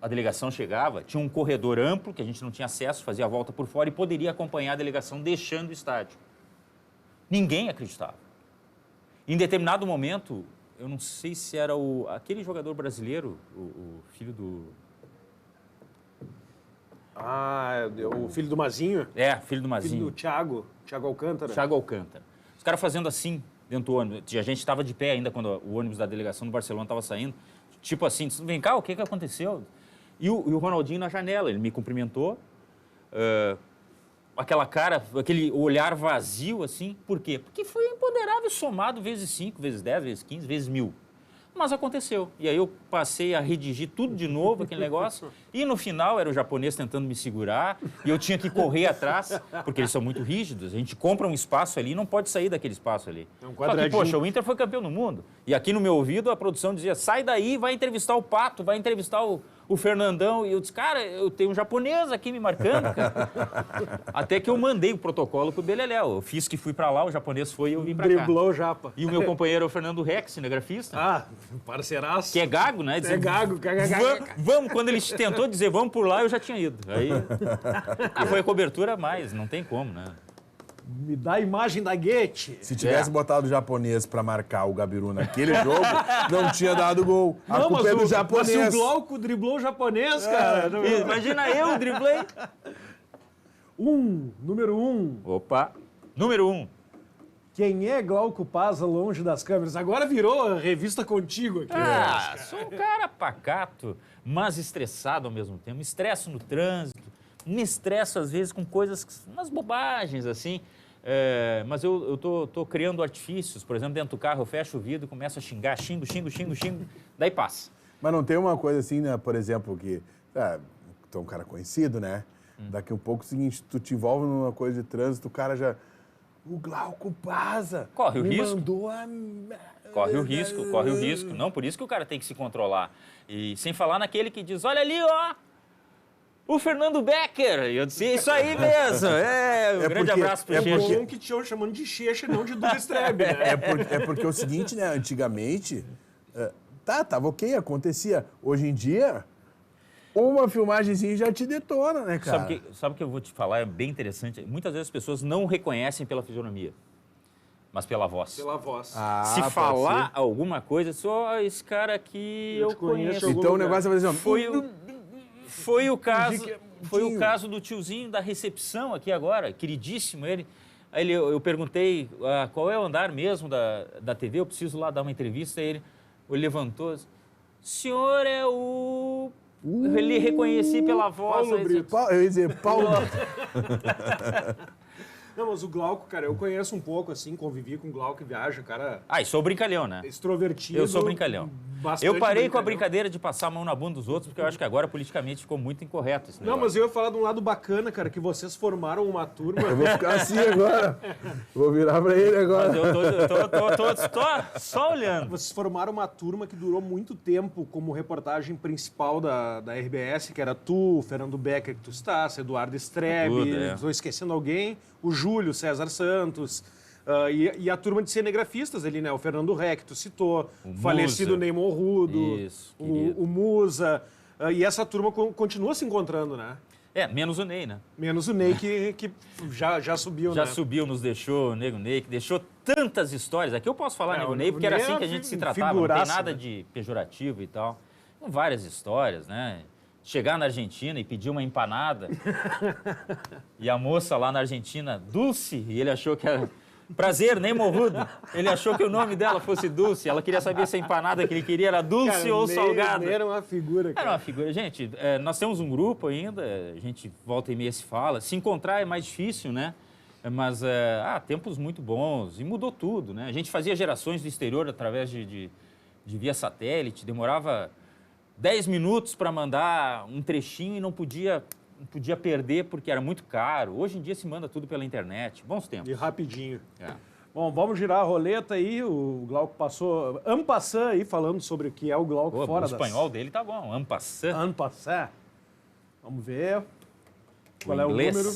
C: a delegação chegava tinha um corredor amplo, que a gente não tinha acesso, fazia a volta por fora e poderia acompanhar a delegação deixando o estádio. Ninguém acreditava. Em determinado momento, eu não sei se era aquele jogador brasileiro, o filho do...
A: O filho do Mazinho.
C: Filho do Mazinho.
A: Filho do Thiago Alcântara.
C: Thiago Alcântara. Os caras fazendo assim dentro do ônibus. A gente estava de pé ainda quando o ônibus da delegação do Barcelona estava saindo. Tipo assim, vem cá, o que aconteceu? E o Ronaldinho na janela, ele me cumprimentou. Aquela cara, aquele olhar vazio assim. Por quê? Porque foi imponderável somado vezes 5, vezes 10, vezes 15, vezes 1000. Mas aconteceu. E aí eu passei a redigir tudo de novo, aquele negócio. E no final era o japonês tentando me segurar. E eu tinha que correr atrás, porque eles são muito rígidos. A gente compra um espaço ali e não pode sair daquele espaço ali.
A: É um
C: Só que,
A: quadradinho.
C: poxa, o Inter foi campeão do mundo. E aqui no meu ouvido a produção dizia, sai daí, vai entrevistar o Pato, vai entrevistar o Fernandão. E eu disse, cara, eu tenho um japonês aqui me marcando, cara. Até que eu mandei o protocolo pro Beleléu. Eu fiz que fui pra lá, o japonês foi e eu vim pra cá.
A: Driblou o Japa.
C: E o meu companheiro é o Fernando Rex, cinegrafista.
A: Parceiraço.
C: Que é gago, né?
A: É gago.
C: Vamos, quando ele tentou dizer vamos por lá, eu já tinha ido. Aí foi a cobertura a mais, não tem como, né?
A: Me dá a imagem da Guete.
B: Se tivesse botado o japonês para marcar o Gabiru naquele jogo, não tinha dado gol. A culpa é do japonês.
A: Mas se o Glauco driblou o japonês, cara...
C: Imagina eu, driblei.
A: Número 1.
C: Opa, número 1.
A: Quem é Glauco Paz longe das câmeras? Agora virou a revista Contigo aqui.
C: Sou um cara pacato, mas estressado ao mesmo tempo. Me estresso no trânsito, me estresso às vezes com coisas, umas bobagens assim. Mas eu tô criando artifícios. Por exemplo, dentro do carro eu fecho o vidro e começo a xingar, xingo, daí passa.
B: Mas não tem uma coisa assim, né? Por exemplo, que tu é um cara conhecido, né? Daqui a pouco é o seguinte, tu te envolve numa coisa de trânsito, o cara já... o Glauco Baza
C: Corre o
B: me
C: risco.
B: mandou a...
C: Corre o risco, corre o risco. Não, por isso que o cara tem que se controlar. E sem falar naquele que diz, olha ali, ó, o Fernando Becker. E eu disse, isso aí mesmo. Um grande abraço pro
A: É
C: Checha.
A: bom que te estão chamando de Checha e não de Duda Strebe, né?
B: É porque é o seguinte, né? Antigamente, tava ok, acontecia. Hoje em dia, uma filmagemzinha já te detona, né, cara?
C: Sabe o que eu vou te falar? É bem interessante. Muitas vezes as pessoas não reconhecem pela fisionomia, mas pela voz.
A: Pela voz.
C: Se
B: pode
C: falar
B: ser.
C: alguma coisa, só esse cara aqui
A: Eu
C: eu
A: te conheço.
C: conheço.
B: Então o negócio vai dizer,
C: Foi o caso,
B: que é
C: foi o
B: Tinho.
C: caso do tiozinho da recepção aqui agora, queridíssimo ele. Aí eu perguntei qual é o andar mesmo da TV, eu preciso lá dar uma entrevista. Aí ele levantou, disse, senhor é o... Eu lhe reconheci pela voz.
A: Paulo
C: Aí disse,
A: Brito.
B: Eu ia dizer, Paulo.
A: Não, mas o Glauco, cara, eu conheço um pouco, assim, convivi com o Glauco e viaja, cara
C: e sou brincalhão, né?
A: extrovertido.
C: Eu sou brincalhão.
A: Bastante
C: Eu parei com a
A: brincalhão.
C: brincadeira de passar a mão na bunda dos outros, porque eu acho que agora politicamente ficou muito incorreto esse
A: Não,
C: negócio.
A: mas eu ia falar de um lado bacana, cara, que vocês formaram uma turma.
B: Eu vou ficar assim agora. Vou virar pra ele agora.
C: Mas eu tô só olhando.
A: Vocês formaram uma turma que durou muito tempo como reportagem principal da RBS, que era tu, Fernando Becker, que tu estás, Eduardo Strebe,
C: Tudo, é.
A: estou esquecendo alguém, o Júlio César Santos, e a turma de cinegrafistas ali, né? O Fernando Ré, que tu citou,
C: O
A: falecido
C: Musa.
A: Ney Morrudo,
C: Isso, querido.
A: o Musa, e essa turma continua se encontrando, né?
C: Menos o Ney, né?
A: Menos o Ney, que já subiu,
C: Já
A: né?
C: subiu, nos deixou, o Nego Ney, que deixou tantas histórias. Aqui eu posso falar Nego
A: o
C: Ney, porque era
A: Ney
C: assim
A: é
C: que a gente se
A: figuraça,
C: tratava, não tem nada
A: né?
C: de pejorativo e tal. Com várias histórias, né? Chegar na Argentina e pedir uma empanada, e a moça lá na Argentina, Dulce, e ele achou que era... Prazer, Ney Morrudo. Ele achou que o nome dela fosse Dulce. Ela queria saber se a empanada que ele queria era dulce
A: Cara,
C: ou
A: Ney-
C: salgada.
A: Ney era uma figura,
C: Era
A: cara.
C: uma figura. Gente, nós temos um grupo ainda, a gente volta e meia se fala. Se encontrar é mais difícil, né? Mas, tempos muito bons e mudou tudo, né? A gente fazia gerações do exterior através de via satélite, demorava 10 minutos para mandar um trechinho e não podia perder porque era muito caro. Hoje em dia se manda tudo pela internet. Bons tempos.
A: E rapidinho.
C: É.
A: Bom, vamos girar a roleta aí. O Glauco passou en passant aí, falando sobre o que é o Glauco
C: Pô,
A: fora
C: o espanhol dele tá bom, en passant.
A: En passant. Vamos ver. Qual é o
C: inglês.
A: número?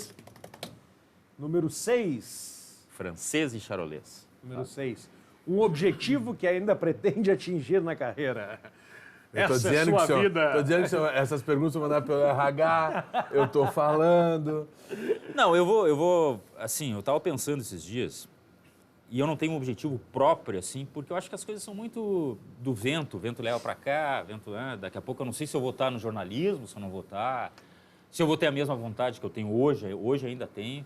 A: Número 6.
C: Francês e charolês.
A: Número 6. Um objetivo que ainda pretende atingir na carreira.
B: Eu tô
A: Essa é
B: dizendo
A: sua
B: que
A: vida.
B: tô dizendo que essas perguntas vão mandar pelo RH, eu tô falando.
C: Não, eu vou, assim, eu tava pensando esses dias, e eu não tenho um objetivo próprio, assim, porque eu acho que as coisas são muito do vento. O vento leva para cá, daqui a pouco eu não sei se eu vou estar no jornalismo, se eu não vou estar, se eu vou ter a mesma vontade que eu tenho hoje ainda tenho,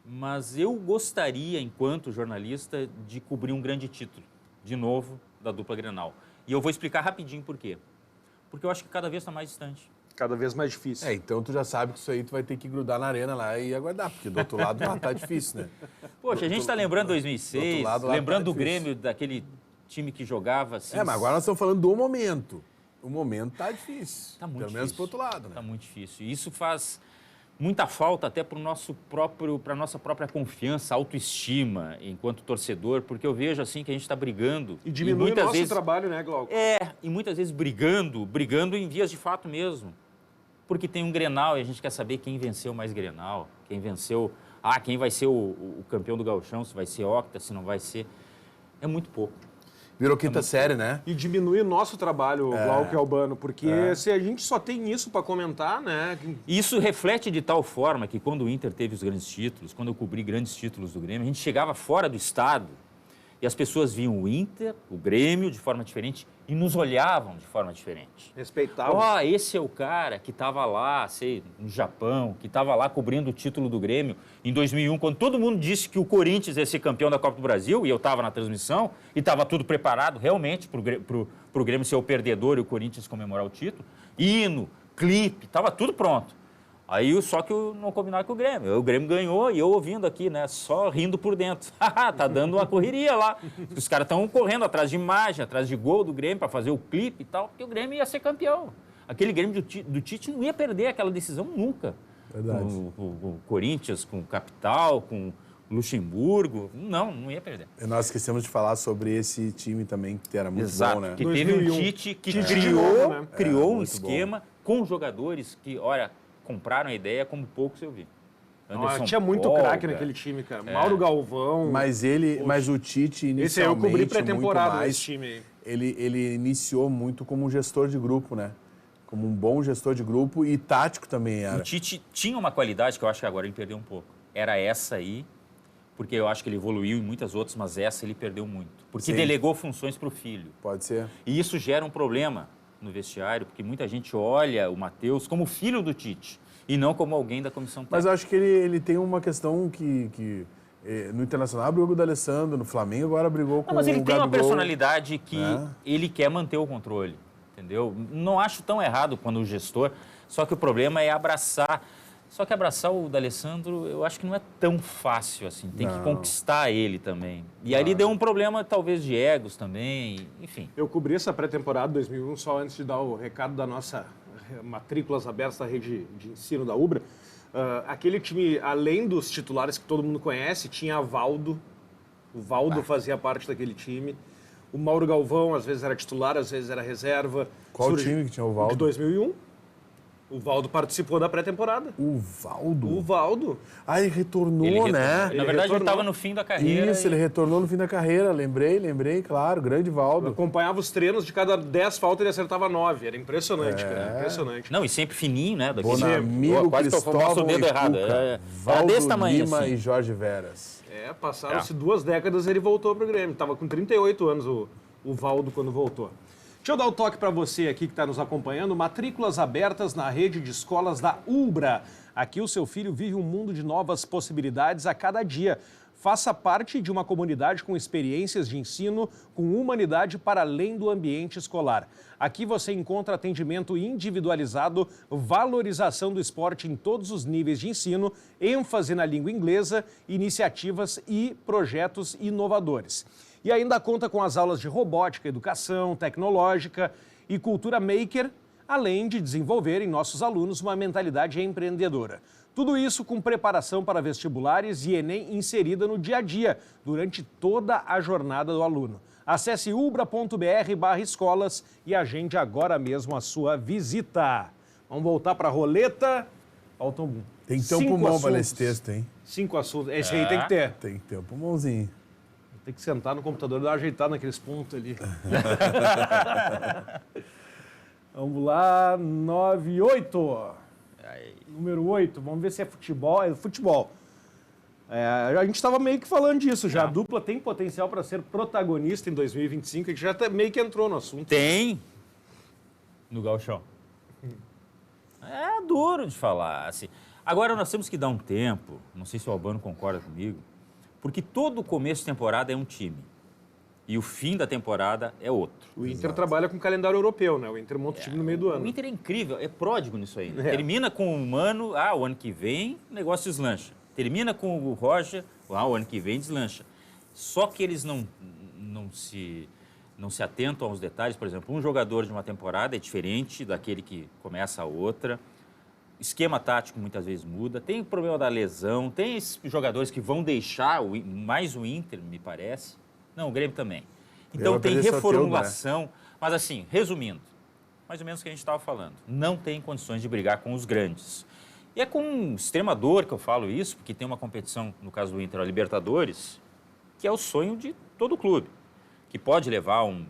C: mas eu gostaria, enquanto jornalista, de cobrir um grande título, de novo, da dupla Grenal. E eu vou explicar rapidinho por quê. Porque eu acho que cada vez está mais distante.
A: Cada vez mais difícil.
B: Então tu já sabe que isso aí tu vai ter que grudar na arena lá e aguardar, porque do outro lado lá tá difícil, né?
C: Poxa, a gente está lembrando
B: do
C: 2006,
B: outro lado lá
C: lembrando
B: tá
C: do
B: difícil.
C: Grêmio, daquele time que jogava assim...
B: Mas agora nós estamos falando do momento. O momento tá difícil.
C: Tá muito
B: Pelo menos
C: difícil.
B: pro outro lado, né?
C: Tá muito difícil. E isso faz muita falta até para a nossa própria confiança, autoestima enquanto torcedor, porque eu vejo assim que a gente está brigando.
A: E diminui o
C: muitas
A: nosso
C: vezes,
A: trabalho, né, Glauco?
C: e muitas vezes brigando em vias de fato mesmo. Porque tem um Grenal e a gente quer saber quem venceu mais Grenal, quem venceu... quem vai ser o campeão do Gauchão, se vai ser Octa, se não vai ser. É muito pouco.
B: Virou quinta série, né?
A: E diminui o nosso trabalho, Glauco e Albano, porque se a gente só tem isso para comentar, né?
C: E isso reflete de tal forma que quando o Inter teve os grandes títulos, quando eu cobri grandes títulos do Grêmio, a gente chegava fora do estado e as pessoas viam o Inter, o Grêmio de forma diferente e nos olhavam de forma diferente.
A: Respeitável.
C: Esse é o cara que estava lá, no Japão, que estava lá cobrindo o título do Grêmio em 2001, quando todo mundo disse que o Corinthians ia ser campeão da Copa do Brasil, e eu estava na transmissão, e estava tudo preparado realmente para o Grêmio ser o perdedor e o Corinthians comemorar o título. Hino, clipe, estava tudo pronto. Aí só que eu não combinava com o Grêmio. O Grêmio ganhou e eu ouvindo aqui, né? Só rindo por dentro. Tá dando uma correria lá. Os caras estão correndo atrás de imagem, atrás de gol do Grêmio para fazer o clipe e tal, porque o Grêmio ia ser campeão. Aquele Grêmio do Tite não ia perder aquela decisão nunca.
B: Verdade.
C: Com o Corinthians, com o Capital, com Luxemburgo, não ia perder.
B: Nós esquecemos de falar sobre esse time também, que era muito
C: Exato,
B: bom, né?
C: que teve um
A: 2001.
C: Tite que
A: Tite
C: criou,
A: de novo, né?
C: criou um
B: muito
C: esquema com jogadores que, olha, compraram a ideia como poucos eu vi. Anderson
A: Tinha muito
C: Polga,
A: craque naquele time, cara. Mauro Galvão.
B: Mas o Tite inicialmente,
A: Esse aí eu cobri pré-temporada
B: muito mais,
A: desse time aí.
B: ele iniciou muito como um gestor de grupo, né? Como um bom gestor de grupo e tático também
C: O
B: era.
C: Tite tinha uma qualidade que eu acho que agora ele perdeu um pouco. Era essa aí, porque eu acho que ele evoluiu em muitas outras, mas essa ele perdeu muito. Porque
B: Sim.
C: delegou funções para o filho.
B: Pode ser.
C: E isso gera um problema no vestiário, porque muita gente olha o Matheus como filho do Tite e não como alguém da comissão técnica.
B: Mas eu acho que ele tem uma questão que no Internacional brigou com o D'Alessandro, no Flamengo agora brigou com o
C: Mas ele tem uma
B: Gabigol.
C: personalidade que ele quer manter o controle, entendeu? Não acho tão errado quando o gestor, só que o problema é abraçar. Só que abraçar o D'Alessandro, eu acho que não é tão fácil assim, tem que conquistar ele também. E ali deu um problema talvez de egos também, enfim.
A: Eu cobri essa pré-temporada 2001 só antes de dar o recado da nossa matrículas abertas da rede de ensino da Ubra. Aquele time, além dos titulares que todo mundo conhece, tinha Valdo. O Valdo fazia parte daquele time. O Mauro Galvão, às vezes era titular, às vezes era reserva.
B: Qual time que tinha o Valdo?
A: De 2001. O Valdo participou da pré-temporada.
B: O Valdo?
A: O Valdo.
B: Ah, ele retornou, né?
C: Na verdade, ele estava no fim da carreira.
B: Isso, ele retornou no fim da carreira. Lembrei, claro. Grande Valdo.
A: Acompanhava os treinos, de cada 10 faltas ele acertava 9. Era impressionante, cara. Impressionante.
C: Não, e sempre fininho, né?
B: Bonamigo,
C: Quase que eu faço
B: Cristóvão
C: o dedo
B: e
C: errado.
B: Cuca.
C: Era
B: Valdo
C: desse tamanho
B: Lima
C: assim.
B: e Jorge Veras.
A: Passaram-se 2 décadas e ele voltou pro Grêmio. Tava com 38 anos o Valdo quando voltou. Deixa eu dar o toque para você aqui que está nos acompanhando. Matrículas abertas na rede de escolas da Ubra. Aqui o seu filho vive um mundo de novas possibilidades a cada dia. Faça parte de uma comunidade com experiências de ensino com humanidade para além do ambiente escolar. Aqui você encontra atendimento individualizado, valorização do esporte em todos os níveis de ensino, ênfase na língua inglesa, iniciativas e projetos inovadores. E ainda conta com as aulas de robótica, educação tecnológica e cultura maker, além de desenvolver em nossos alunos uma mentalidade empreendedora. Tudo isso com preparação para vestibulares e Enem inserida no dia a dia, durante toda a jornada do aluno. Acesse ubra.br/escolas e agende agora mesmo a sua visita. Vamos voltar para a roleta. Faltam
B: Tem que ter um
A: 5
B: pulmão para ler
A: assuntos.
B: esse texto, hein?
A: 5 assuntos. Esse aí tem que ter.
B: Tem que ter um pulmãozinho.
A: Tem que sentar no computador e dar uma ajeitada naqueles pontos ali. Vamos lá, 9, 8. Número 8, vamos ver se é futebol. É futebol. A gente estava meio que falando disso já. A dupla tem potencial para ser protagonista em 2025. A gente já meio que entrou no assunto.
C: Tem no gauchão. É duro de falar. Assim. Agora, nós temos que dar um tempo, não sei se o Albano concorda comigo, porque todo começo de temporada é um time e o fim da temporada é outro.
A: O Inter trabalha com calendário europeu, né? O Inter monta o time no meio do ano.
C: O Inter é incrível, é pródigo nisso aí. Né? Termina com o Mano, o ano que vem o negócio deslancha. Termina com o Roger, o ano que vem deslancha. Só que eles não se atentam aos detalhes. Por exemplo, um jogador de uma temporada é diferente daquele que começa a outra. Esquema tático muitas vezes muda. Tem o problema da lesão. Tem esses jogadores que vão deixar mais o Inter, me parece. Não, o Grêmio também. Então tem reformulação. Mas assim, resumindo, mais ou menos o que a gente estava falando. Não tem condições de brigar com os grandes. E é com extrema dor que eu falo isso, porque tem uma competição, no caso do Inter, a Libertadores, que é o sonho de todo clube. Que pode levar um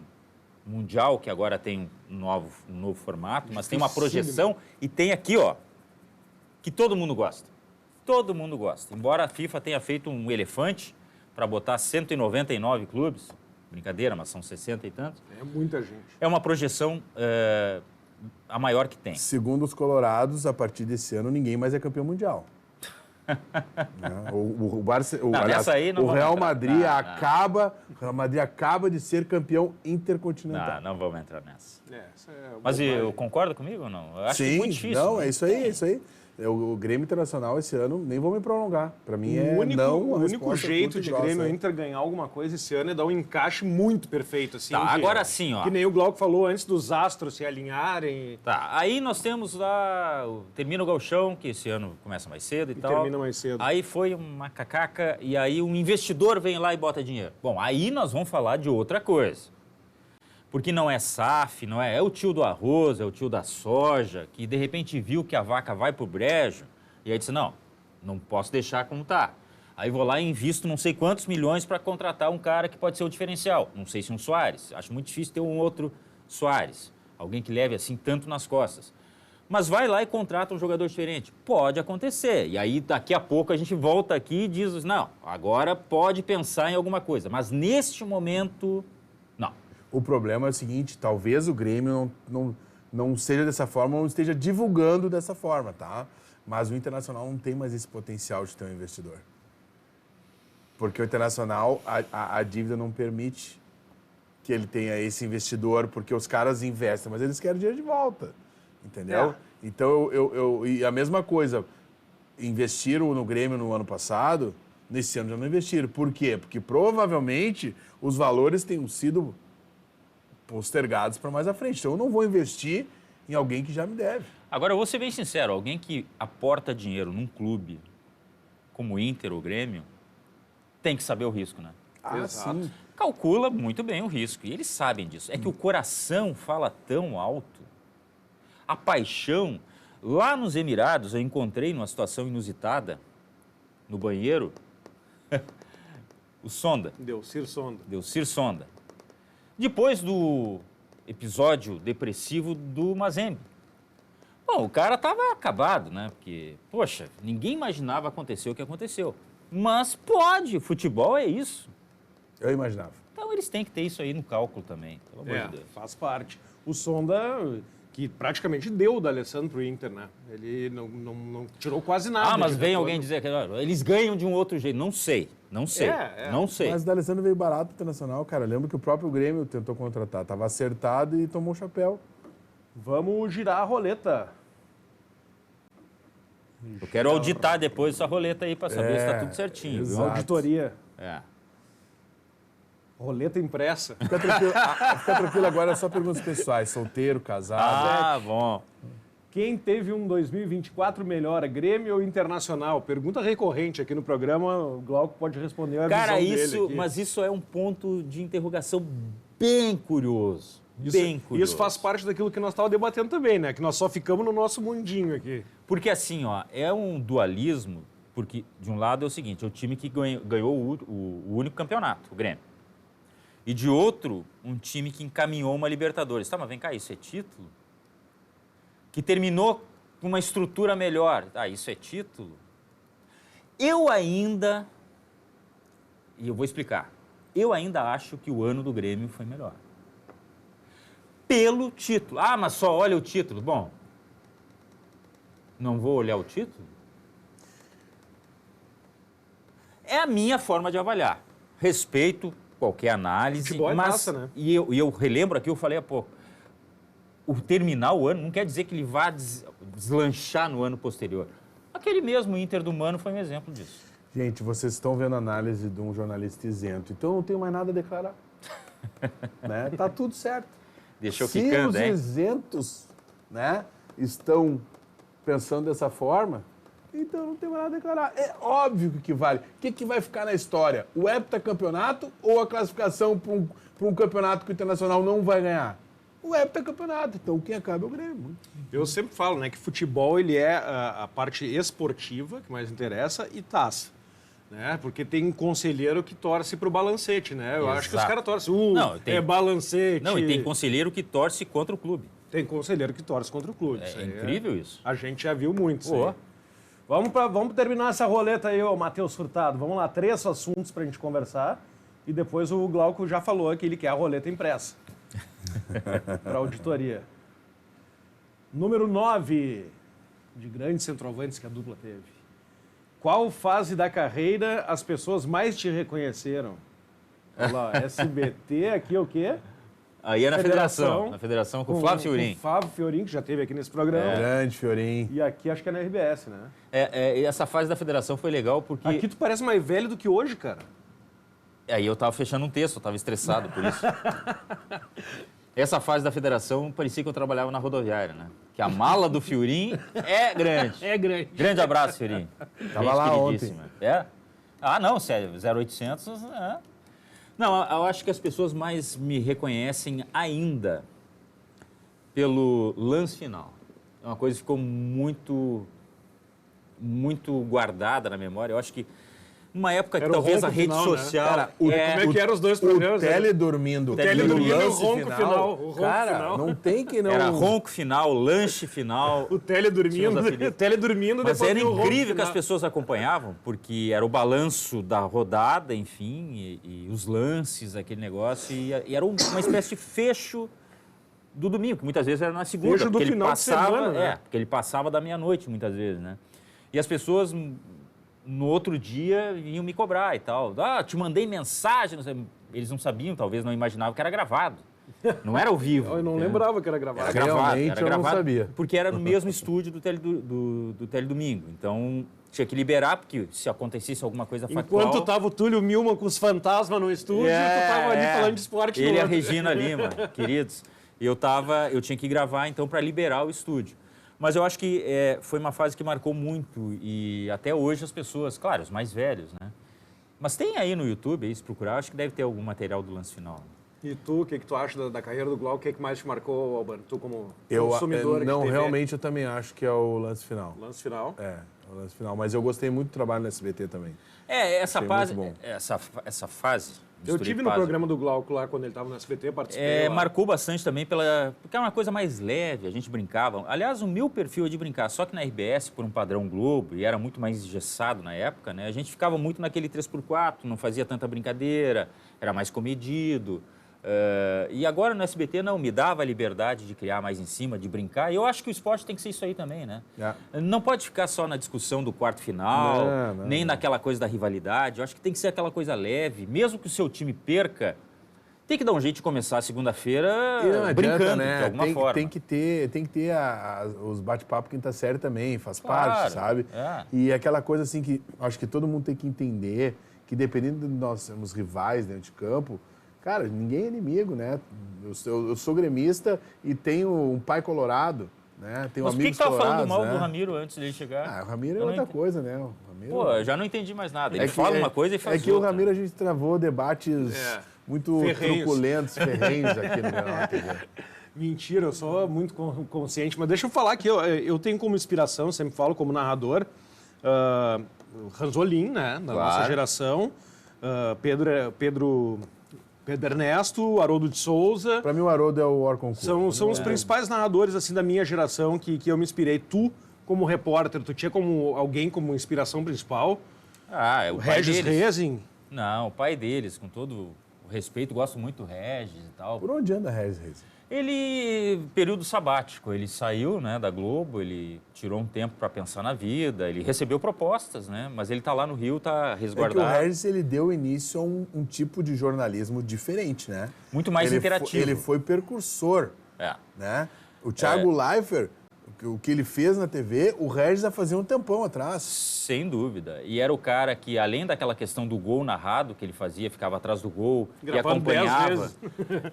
C: Mundial, que agora tem um novo formato, mas tem uma projeção e tem aqui, que todo mundo gosta. Todo mundo gosta. Embora a FIFA tenha feito um elefante para botar 199 clubes, brincadeira, mas são 60 e tantos.
A: É muita gente.
C: É uma projeção a maior que tem.
B: Segundo os colorados, a partir desse ano, ninguém mais é campeão mundial. O Real Madrid acaba de ser campeão intercontinental.
C: Não vamos entrar nessa.
A: Mas
C: eu concordo comigo ou não? Eu acho
B: Sim,
C: muito difícil.
B: Não, é isso aí. O Grêmio Internacional esse ano, nem vou me prolongar. Para mim é
A: O único jeito de Grêmio e Inter ganhar alguma coisa esse ano é dar um encaixe muito perfeito. Assim,
C: Tá, agora sim, ó.
A: Que nem o Glauco falou antes dos astros se alinharem.
C: Tá, aí nós temos lá, termina o Gauchão, que esse ano começa mais cedo e tal.
A: Termina mais cedo.
C: Aí foi uma cacaca e aí um investidor vem lá e bota dinheiro. Bom, aí nós vamos falar de outra coisa. Porque não é SAF, não é o tio do arroz, é o tio da soja, que de repente viu que a vaca vai pro brejo, e aí disse, não posso deixar como tá. Aí vou lá e invisto não sei quantos milhões para contratar um cara que pode ser o diferencial. Não sei se um Soares, acho muito difícil ter um outro Soares, alguém que leve assim tanto nas costas. Mas vai lá e contrata um jogador diferente. Pode acontecer. E aí daqui a pouco a gente volta aqui e diz, não, agora pode pensar em alguma coisa, mas neste momento, não.
B: O problema é o seguinte, talvez o Grêmio não seja dessa forma, não esteja divulgando dessa forma, tá? Mas o Internacional não tem mais esse potencial de ter um investidor. Porque o Internacional, a dívida não permite que ele tenha esse investidor, porque os caras investem, mas eles querem dinheiro de volta, entendeu? Então, e a mesma coisa, investiram no Grêmio no ano passado, nesse ano já não investiram. Por quê? Porque provavelmente os valores tenham sido postergados para mais à frente. Então, eu não vou investir em alguém que já me deve.
C: Agora, eu vou ser bem sincero, alguém que aporta dinheiro num clube como o Inter ou Grêmio, tem que saber o risco, né?
B: Sim.
C: Calcula muito bem o risco, e eles sabem disso. É que o coração fala tão alto, a paixão... Lá nos Emirados, eu encontrei numa situação inusitada, no banheiro, o Sonda.
A: Delcir
C: Sonda. Depois do episódio depressivo do Mazembe. Bom, o cara estava acabado, né? Porque, poxa, ninguém imaginava acontecer o que aconteceu. Mas pode, futebol é isso.
B: Eu imaginava.
C: Então eles têm que ter isso aí no cálculo também, pelo amor de Deus.
A: Faz parte. O Sonda, que praticamente deu o D'Alessandro pro Inter, né? Ele não tirou quase nada.
C: Mas vem alguém dizer que eles ganham de um outro jeito. Não sei. Não sei.
B: Mas o D'Alessandro veio barato internacional, cara. Lembro que o próprio Grêmio tentou contratar. Tava acertado e tomou o chapéu.
A: Vamos girar a roleta.
C: Eu quero auditar depois essa roleta aí para saber se está tudo certinho.
B: Exato.
A: Auditoria.
C: É.
A: Roleta impressa.
B: Fica tranquilo agora, é só perguntas pessoais. Solteiro, casado.
C: Bom.
A: Quem teve um 2024 melhor, Grêmio ou Internacional? Pergunta recorrente aqui no programa, o Glauco pode responder a visão dele aqui.
C: Mas isso é um ponto de interrogação bem curioso.
A: Isso faz parte daquilo que nós estávamos debatendo também, né? Que nós só ficamos no nosso mundinho aqui.
C: Porque assim, ó, é um dualismo, porque de um lado é o seguinte, é o time que ganhou o único campeonato, o Grêmio. E de outro, um time que encaminhou uma Libertadores. Tá, mas vem cá, isso é título? Que terminou com uma estrutura melhor. Isso é título? Eu ainda acho que o ano do Grêmio foi melhor. Pelo título. Mas só olha o título. Bom, não vou olhar o título? É a minha forma de avaliar. Respeito qualquer análise.
A: Futebol é massa, né?
C: E eu relembro aqui, eu falei há pouco, o terminar o ano não quer dizer que ele vá deslanchar no ano posterior. Aquele mesmo Inter do Mano foi um exemplo disso.
B: Gente, vocês estão vendo a análise de um jornalista isento, então eu não tenho mais nada a declarar. Né? Tá tudo certo.
C: Deixou
B: Se
C: quicando,
B: os
C: hein?
B: isentos, né, estão pensando dessa forma, então não tem mais nada a declarar. É óbvio que vale. O que vai ficar na história? O heptacampeonato ou a classificação para um campeonato que o Internacional não vai ganhar? O heptacampeonato. Então quem acaba é o Grêmio.
A: Eu sempre falo, né, que futebol ele é a parte esportiva que mais interessa e taça. Né? Porque tem conselheiro que torce pro balancete, né? Eu acho que os caras torcem. É balancete.
C: Não, e tem conselheiro que torce contra o clube.
A: Tem conselheiro que torce contra o clube.
C: É incrível isso.
A: A gente já viu muito isso aí. Vamos terminar essa roleta aí, ô Matheus Furtado. Vamos lá, 3 assuntos pra gente conversar. E depois o Glauco já falou que ele quer a roleta impressa. Pra auditoria. Número 9 de grandes centroavantes que a dupla teve. Qual fase da carreira as pessoas mais te reconheceram? Olha lá, SBT, aqui é o quê?
C: Aí é na Federação. Na Federação com o Flávio Fiorin.
A: Com o Flávio Fiorin, que já esteve aqui nesse programa.
B: Grande Fiorin.
A: E aqui acho que é na RBS, né?
C: E essa fase da Federação foi legal porque...
A: Aqui tu parece mais velho do que hoje, cara.
C: Aí eu tava fechando um texto, eu tava estressado por isso. Essa fase da Federação parecia que eu trabalhava na rodoviária, né? Que a mala do Fiorin é grande.
A: É grande.
C: Grande abraço, Fiorin.
B: Tava lá ontem.
C: É? Ah, não, sério, 0800... É. Não, eu acho que as pessoas mais me reconhecem ainda pelo lance final. É uma coisa que ficou muito guardada na memória. Eu acho que numa época que
A: Era o
C: talvez a
A: ronco
C: rede
A: final, né?
C: social...
B: Cara,
A: Como é que eram os dois programas?
B: O Tele dormindo.
C: O Tele
B: e
C: dormindo
A: e o
B: lance
A: ronco final. O ronco
B: cara,
A: final.
B: não tem que não...
C: Era ronco final, lanche final.
A: O Tele dormindo, o Tele dormindo,
C: Mas
A: depois
C: era
A: vinha o ronco
C: incrível que as
A: final.
C: pessoas acompanhavam, porque era o balanço da rodada, enfim, e os lances, aquele negócio, e era uma espécie de fecho do domingo, que muitas vezes era na segunda.
A: Fecho do
C: porque ele
A: final de
C: passava,
A: semana, né?
C: porque ele passava da meia-noite, muitas vezes, né? E as pessoas, no outro dia, vinham me cobrar e tal. Ah, te mandei mensagem, não sei. Eles não sabiam, talvez não imaginavam que era gravado. Não era ao vivo.
A: Eu não
C: entendeu?
A: lembrava que era gravado.
C: Era gravado,
B: Realmente
C: era
B: eu não
C: gravado,
B: sabia.
C: porque era no mesmo estúdio do Teledomingo. Então, tinha que liberar, porque se acontecesse alguma coisa factual...
A: Enquanto tava o Túlio Milman com os fantasmas no estúdio, tu tava ali falando de esporte.
C: Ele
A: no
C: e a
A: outro.
C: Regina Lima, queridos. Eu tinha que gravar, então, para liberar o estúdio. Mas eu acho que foi uma fase que marcou muito e até hoje as pessoas, claro, os mais velhos, né? Mas tem aí no YouTube, aí se procurar, acho que deve ter algum material do lance final.
A: E tu, o que tu acha da carreira do Glauco? O que mais te marcou, Albano? Tu como
B: Eu,
A: consumidor
B: não,
A: de TV?
B: realmente eu também acho que é o lance final.
A: Lance final.
B: É o lance final. Mas eu gostei muito do trabalho no SBT também.
C: Essa
B: Achei
C: fase,
B: muito bom.
C: essa fase...
A: Eu
C: misturei
A: tive no
C: fase,
A: programa do Glauco lá, quando ele estava no SBT, participei lá.
C: marcou bastante também porque é uma coisa mais leve, a gente brincava. Aliás, o meu perfil é de brincar, só que na RBS, por um padrão Globo, e era muito mais engessado na época, né? A gente ficava muito naquele 3x4, não fazia tanta brincadeira, era mais comedido. E agora no SBT, não, me dava a liberdade de criar mais em cima, de brincar. E eu acho que o esporte tem que ser isso aí também, né? Não pode ficar só na discussão do quarto final, nem naquela coisa da rivalidade. Eu acho que tem que ser aquela coisa leve. Mesmo que o seu time perca, tem que dar um jeito de começar a segunda-feira brincando, de alguma forma.
B: Tem que ter os bate-papo quinta série também, faz
C: Claro,
B: parte, sabe? E aquela coisa assim que acho que todo mundo tem que entender que dependendo de nós sermos rivais dentro de campo, cara, ninguém é inimigo, né? Eu sou gremista e tenho um pai colorado, né? Tenho
C: Mas por que
B: amigos
C: você estava falando
B: colorados,
C: mal
B: né?
C: do Ramiro antes dele chegar?
B: O Ramiro é
C: Eu não
B: outra
C: entendi.
B: coisa, né? O Ramiro...
C: Pô, eu já não entendi mais nada. Ele fala uma coisa e faz outra.
B: É que o Ramiro a gente travou debates muito
A: Ferrenhos.
B: truculentos, ferrenhos aqui no canal TV.
A: Mentira, eu sou muito consciente, mas deixa eu falar que eu tenho como inspiração, sempre falo como narrador, Ranzolin, né, da nossa geração, Pedro Ernesto, Haroldo de Souza,
B: Pra mim o Haroldo é o Orconcourt.
A: são os principais narradores assim da minha geração que eu me inspirei. Tu, como repórter, tu tinha como alguém como inspiração principal?
C: É o
A: O
C: pai
A: Regis
C: deles.
A: Rezin?
C: Não, o pai deles, com todo o respeito, gosto muito do Regis e tal.
B: Por onde anda Regis Reis?
C: Ele, período sabático, ele saiu, né, da Globo, ele tirou um tempo para pensar na vida, ele recebeu propostas, né, mas ele está lá no Rio, está
B: É que
C: resguardado.
B: o Regis ele deu início a um tipo de jornalismo diferente, né?
C: Muito mais
B: Ele
C: interativo.
B: Ele foi precursor,
C: É.
B: né? O Thiago Leifert, o que ele fez na TV, o Regis já fazia um tempão atrás.
C: Sem dúvida. E era o cara que, além daquela questão do gol narrado que ele fazia, ficava atrás do gol
A: Gravando
C: e acompanhava
A: 10 vezes.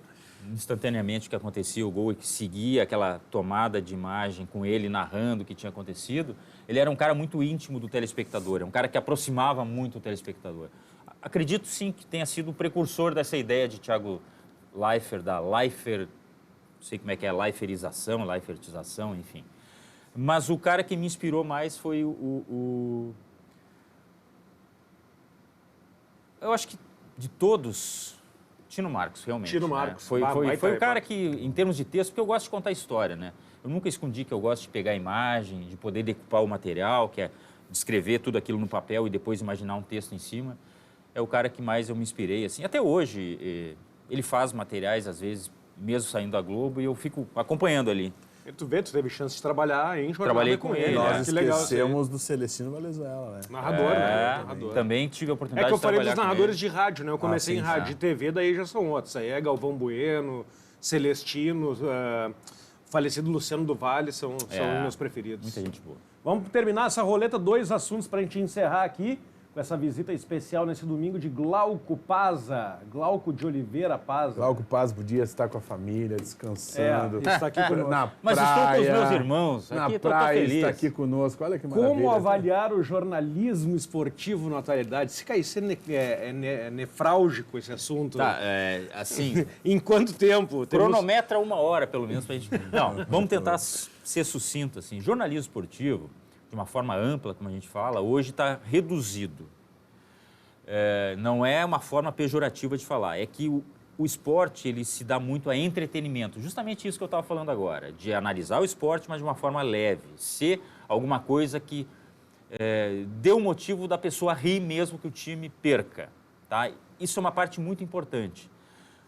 C: instantaneamente o que acontecia, o gol, e que seguia aquela tomada de imagem com ele narrando o que tinha acontecido. Ele era um cara muito íntimo do telespectador, é um cara que aproximava muito o telespectador. Acredito, sim, que tenha sido o precursor dessa ideia de Thiago Leifert, da Leifert, não sei como é que é, Leifertização, enfim. Mas o cara que me inspirou mais foi eu acho que de todos, Tino Marcos, realmente.
A: Tino
C: né?
A: Marcos.
C: Foi
A: Baita
C: o cara que, em termos de texto, porque eu gosto de contar história, né? Eu nunca escondi que eu gosto de pegar a imagem, de poder decupar o material, que é descrever tudo aquilo no papel e depois imaginar um texto em cima. É o cara que mais eu me inspirei, assim. Até hoje, ele faz materiais, às vezes, mesmo saindo da Globo, e eu fico acompanhando ali.
A: E tu teve chance de trabalhar em jornada
C: Trabalhei
A: com
C: com
A: ele.
C: ele,
A: né?
B: Nós
A: Que legal isso aí.
B: esquecemos do Celestino Valenzuela, né?
A: Narrador, né? Narrador.
C: Também tive a
A: É
C: oportunidade
A: que eu
C: de
A: falei dos
C: trabalhar com
A: narradores
C: ele.
A: de rádio, né? Eu comecei
B: sim,
A: em rádio e TV, daí já são outros. Aí é Galvão Bueno, Celestino, falecido Luciano do Vale, são os meus preferidos.
C: Muita gente boa.
A: Vamos terminar essa roleta, 2 assuntos para a gente encerrar aqui, com essa visita especial nesse domingo de Glauco Paza, Glauco de Oliveira Paza.
B: Glauco Paz podia estar com a família, descansando.
A: Está aqui conosco.
B: Na
C: Mas
B: praia,
C: estou com os meus irmãos.
B: Na
C: Aqui, tô
B: praia,
C: feliz.
B: está aqui conosco. Olha que maravilha.
A: Como avaliar o jornalismo esportivo na atualidade? Se cair ser nefrálgico esse assunto.
C: Tá, assim,
A: Em quanto tempo?
C: cronometra 1 hora, pelo menos, pra gente... Não, vamos tentar ser sucinto, assim. Jornalismo esportivo, de uma forma ampla, como a gente fala, hoje está reduzido. Não é uma forma pejorativa de falar, é que o esporte ele se dá muito a entretenimento, justamente isso que eu estava falando agora, de analisar o esporte, mas de uma forma leve, ser alguma coisa que dê o motivo da pessoa rir mesmo que o time perca. Tá? Isso é uma parte muito importante.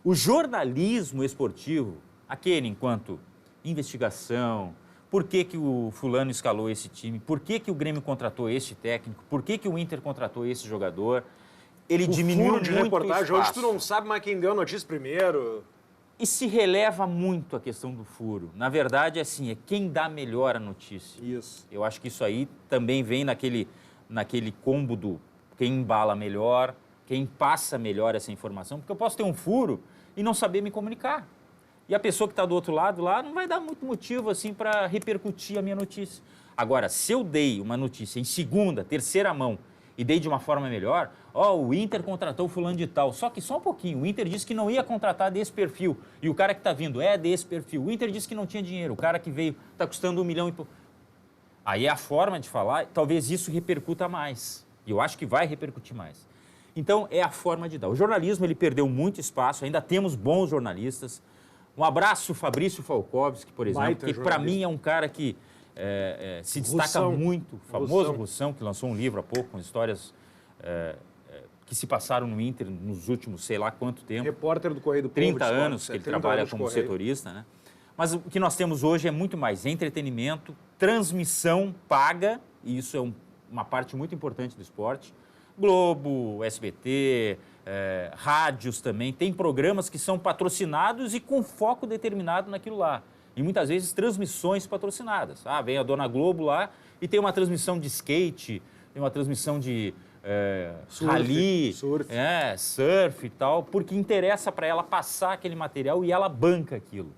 C: O jornalismo esportivo, aquele enquanto investigação, por que o fulano escalou esse time, por que o Grêmio contratou esse técnico, por que o Inter contratou esse jogador, ele diminuiu
A: furo de
C: muito
A: reportagem,
C: o
A: hoje
C: espaço.
A: tu não sabe mais quem deu a notícia primeiro.
C: E se releva muito a questão do furo. Na verdade, assim, é quem dá melhor a notícia.
A: Isso.
C: Eu acho que isso aí também vem naquele combo do quem embala melhor, quem passa melhor essa informação, porque eu posso ter um furo e não saber me comunicar. E a pessoa que está do outro lado lá não vai dar muito motivo assim para repercutir a minha notícia. Agora, se eu dei uma notícia em segunda, terceira mão e dei de uma forma melhor, o Inter contratou o fulano de tal, só que só um pouquinho, o Inter disse que não ia contratar desse perfil e o cara que está vindo é desse perfil, o Inter disse que não tinha dinheiro, o cara que veio está custando 1 milhão e pouco. Aí é a forma de falar, talvez isso repercuta mais, e eu acho que vai repercutir mais. Então, é a forma de dar. O jornalismo, ele perdeu muito espaço, ainda temos bons jornalistas. Um abraço, Fabrício Falkovski, por exemplo,
A: Baita
C: que para
A: jornalista.
C: mim é um cara que se destaca
A: Russão.
C: muito, o famoso Russão, que lançou um livro há pouco com histórias que se passaram no Inter nos últimos sei lá quanto tempo.
A: Repórter do Correio do Povo.
C: 30
A: de
C: anos
A: esportes,
C: que ele
A: 30
C: trabalha
A: anos de
C: como
A: Correio.
C: setorista, né? Mas o que nós temos hoje é muito mais entretenimento, transmissão paga, e isso é uma parte muito importante do esporte. Globo, SBT, rádios também, tem programas que são patrocinados e com foco determinado naquilo lá. E muitas vezes transmissões patrocinadas. Vem a Dona Globo lá e tem uma transmissão de skate, tem uma transmissão de rally, surf e tal, porque interessa para ela passar aquele material e ela banca aquilo.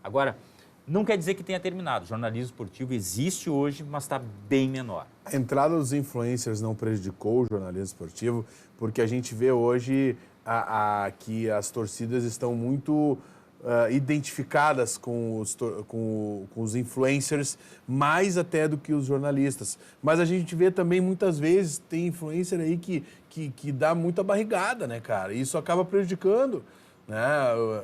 C: Agora, não quer dizer que tenha terminado. O jornalismo esportivo existe hoje, mas está bem menor.
B: A entrada dos influencers não prejudicou o jornalismo esportivo, porque a gente vê hoje que as torcidas estão muito identificadas com os influencers, mais até do que os jornalistas. Mas a gente vê também, muitas vezes, tem influencer aí que dá muita barrigada, né, cara? E isso acaba prejudicando. Né?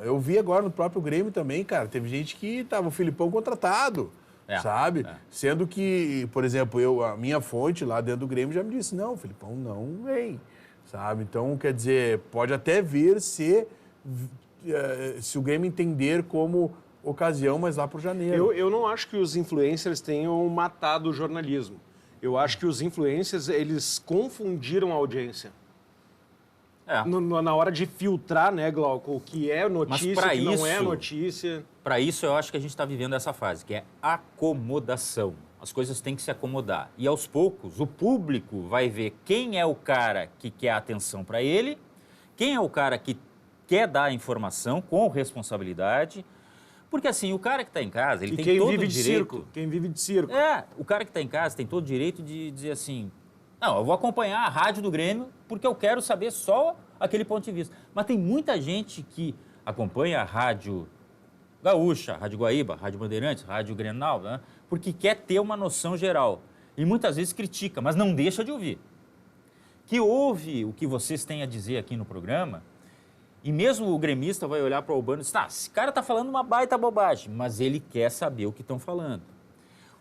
B: Eu vi agora no próprio Grêmio também, cara, teve gente que tava o Filipão contratado, sabe? Sendo que, por exemplo, a minha fonte lá dentro do Grêmio já me disse, não, o Filipão não vem, sabe? Então, quer dizer, pode até vir se o Grêmio entender como ocasião, mas lá por janeiro.
A: Eu não acho que os influencers tenham matado o jornalismo. Eu acho que os influencers, eles confundiram a audiência. Na hora de filtrar, né, Glauco, o que é notícia, o que não é notícia.
C: Para isso, eu acho que a gente está vivendo essa fase, que é acomodação. As coisas têm que se acomodar. E, aos poucos, o público vai ver quem é o cara que quer atenção para ele, quem é o cara que quer dar a informação com responsabilidade. Porque, assim, o cara que está em casa, ele tem todo o direito...
A: Quem vive de circo.
C: O cara que está em casa tem todo o direito de dizer assim... Não, eu vou acompanhar a rádio do Grêmio porque eu quero saber só aquele ponto de vista. Mas tem muita gente que acompanha a rádio Gaúcha, a Rádio Guaíba, a Rádio Bandeirantes, a Rádio Grenal, né? Porque quer ter uma noção geral. E muitas vezes critica, mas não deixa de ouvir. Que ouve o que vocês têm a dizer aqui no programa e mesmo o gremista vai olhar para o Urbano e dizer, esse cara está falando uma baita bobagem, mas ele quer saber o que estão falando.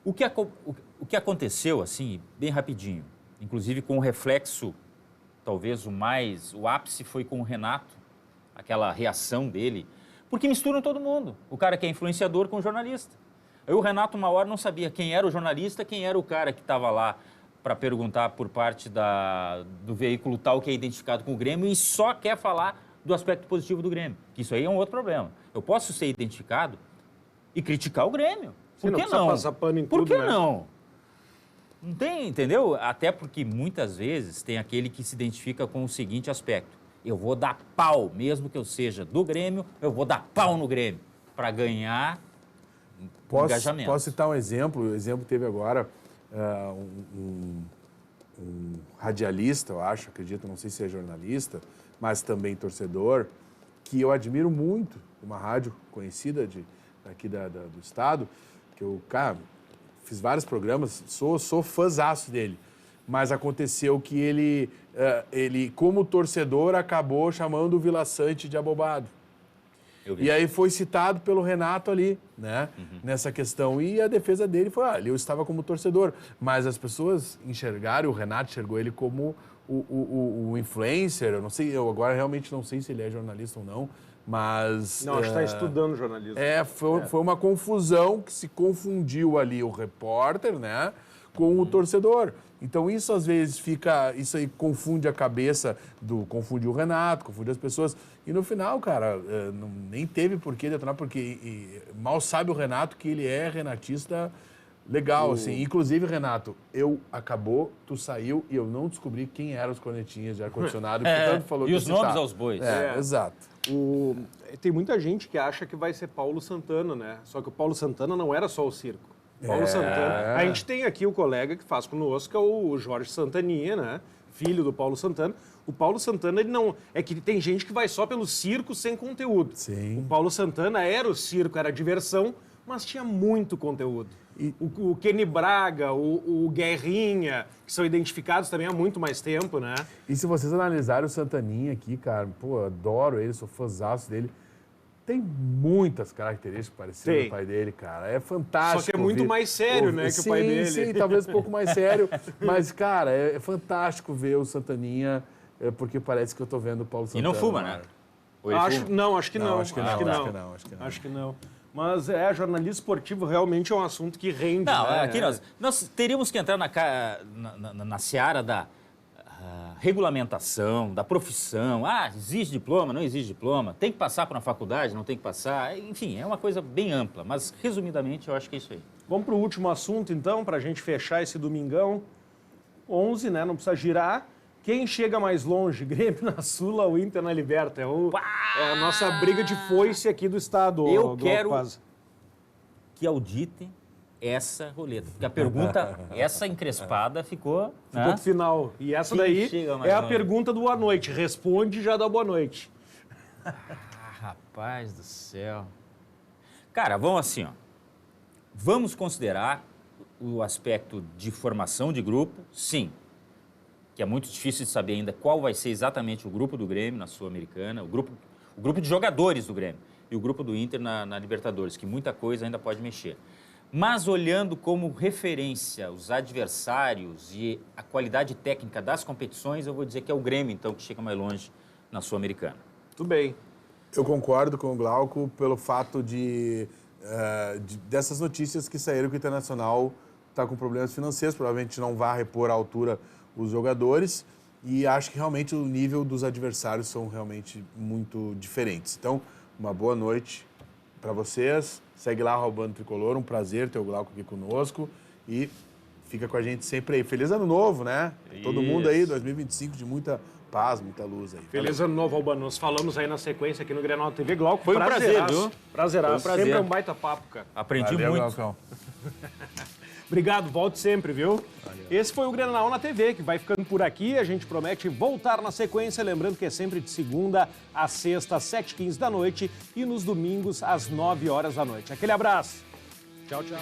C: O que aconteceu, assim, bem rapidinho, inclusive com o reflexo, talvez o ápice foi com o Renato, aquela reação dele, porque misturam todo mundo, o cara que é influenciador com o jornalista. Aí o Renato, uma hora, não sabia quem era o jornalista, quem era o cara que estava lá para perguntar por parte do veículo tal que é identificado com o Grêmio e só quer falar do aspecto positivo do Grêmio. Que isso aí é um outro problema. Eu posso ser identificado e criticar o Grêmio. Por que não?
A: Passar pano em
C: Por
A: tudo,
C: que
A: né?
C: não? Não tem, entendeu? Até porque muitas vezes tem aquele que se identifica com o seguinte aspecto. Eu vou dar pau, mesmo que eu seja do Grêmio, eu vou dar pau no Grêmio para ganhar engajamento.
B: Posso citar um exemplo? O exemplo teve agora um radialista, eu acho, acredito, não sei se é jornalista, mas também torcedor, que eu admiro muito, uma rádio conhecida aqui do estado, que eu, cara, fiz vários programas, sou fãzaço dele, mas aconteceu que ele, como torcedor, acabou chamando o Vila Sante de abobado. E aí foi citado pelo Renato ali, né, nessa questão. E a defesa dele foi, eu estava como torcedor. Mas as pessoas enxergaram, o Renato enxergou ele como o influencer. Eu não sei, eu agora realmente não sei se ele é jornalista ou não, mas...
A: Não, acho que está estudando jornalismo.
B: Foi uma confusão que se confundiu ali o repórter, né, com o torcedor. Então isso às vezes isso aí confunde a cabeça confunde o Renato, confunde as pessoas. E no final, cara, nem teve por que detonar, porque mal sabe o Renato que ele é renatista legal, assim. Inclusive, Renato, tu saiu e eu não descobri quem eram os cornetinhas de ar-condicionado.
C: E os nomes aos bois.
B: Exato.
A: Tem muita gente que acha que vai ser Paulo Santana, né? Só que o Paulo Santana não era só o circo. Paulo Santana. A gente tem aqui o colega que faz conosco, que é o Jorge Santaninha, né? Filho do Paulo Santana. O Paulo Santana, ele não... É que tem gente que vai só pelo circo sem conteúdo.
B: Sim.
A: O Paulo Santana era o circo, era a diversão, mas tinha muito conteúdo. O Kenny Braga, o Guerrinha, que são identificados também há muito mais tempo, né?
B: E se vocês analisarem o Santaninha aqui, cara, pô, eu adoro ele, sou fãzaço dele. Tem muitas características parecidas com o pai dele, cara. É fantástico.
A: Só que é muito mais sério, né, que o pai dele.
B: Sim, talvez um pouco mais sério. Mas, cara, é fantástico ver o Santaninha, porque parece que eu tô vendo o Paulo Santana.
C: E não fuma, né?
A: Acho que não.
B: Acho que não.
A: Mas jornalismo esportivo realmente é um assunto que rende.
C: Não,
A: né?
C: aqui nós teríamos que entrar na seara da regulamentação, da profissão. Exige diploma, não exige diploma, tem que passar para uma faculdade, não tem que passar. Enfim, é uma coisa bem ampla, mas resumidamente eu acho que é isso aí.
A: Vamos para o último assunto, então, para a gente fechar esse domingão. 11, né? Não precisa girar. Quem chega mais longe? Grêmio na Sula ou Inter na Liberta? É a nossa briga de foice aqui do estado.
C: Eu quero que auditem essa roleta. Porque a pergunta, essa encrespada ficou...
A: Ficou pro final. E essa daí é a pergunta do boa noite. Responde e já dá boa noite.
C: Rapaz do céu. Cara, vamos assim, ó. Vamos considerar o aspecto de formação de grupo, sim. Que é muito difícil de saber ainda qual vai ser exatamente o grupo do Grêmio na Sul-Americana, o grupo de jogadores do Grêmio e o grupo do Inter na Libertadores, que muita coisa ainda pode mexer. Mas olhando como referência os adversários e a qualidade técnica das competições, eu vou dizer que é o Grêmio, então, que chega mais longe na Sul-Americana.
A: Tudo bem.
B: Eu concordo com o Glauco pelo fato dessas notícias que saíram que o Internacional está com problemas financeiros, provavelmente não vai repor à altura os jogadores, e acho que realmente o nível dos adversários são realmente muito diferentes. Então, uma boa noite para vocês. Segue lá, Roubando Tricolor. Um prazer ter o Glauco aqui conosco. E fica com a gente sempre aí. Feliz Ano Novo, né? Todo mundo aí, 2025, de muita paz, muita luz aí.
A: Feliz Ano Novo, Albano. Nós falamos aí na sequência aqui no Grenal TV. Glauco,
C: foi um prazer, viu?
A: Prazeraço.
C: Foi um prazer.
A: Sempre é um baita papo, cara.
C: Aprendi
B: Valeu,
C: muito.
B: Glaucão.
A: Obrigado, volte sempre, viu? Valeu. Esse foi o Grenal na TV, que vai ficando por aqui. A gente promete voltar na sequência, lembrando que é sempre de segunda a sexta, às 7h15 da noite e nos domingos, às 9 horas da noite. Aquele abraço. Tchau, tchau.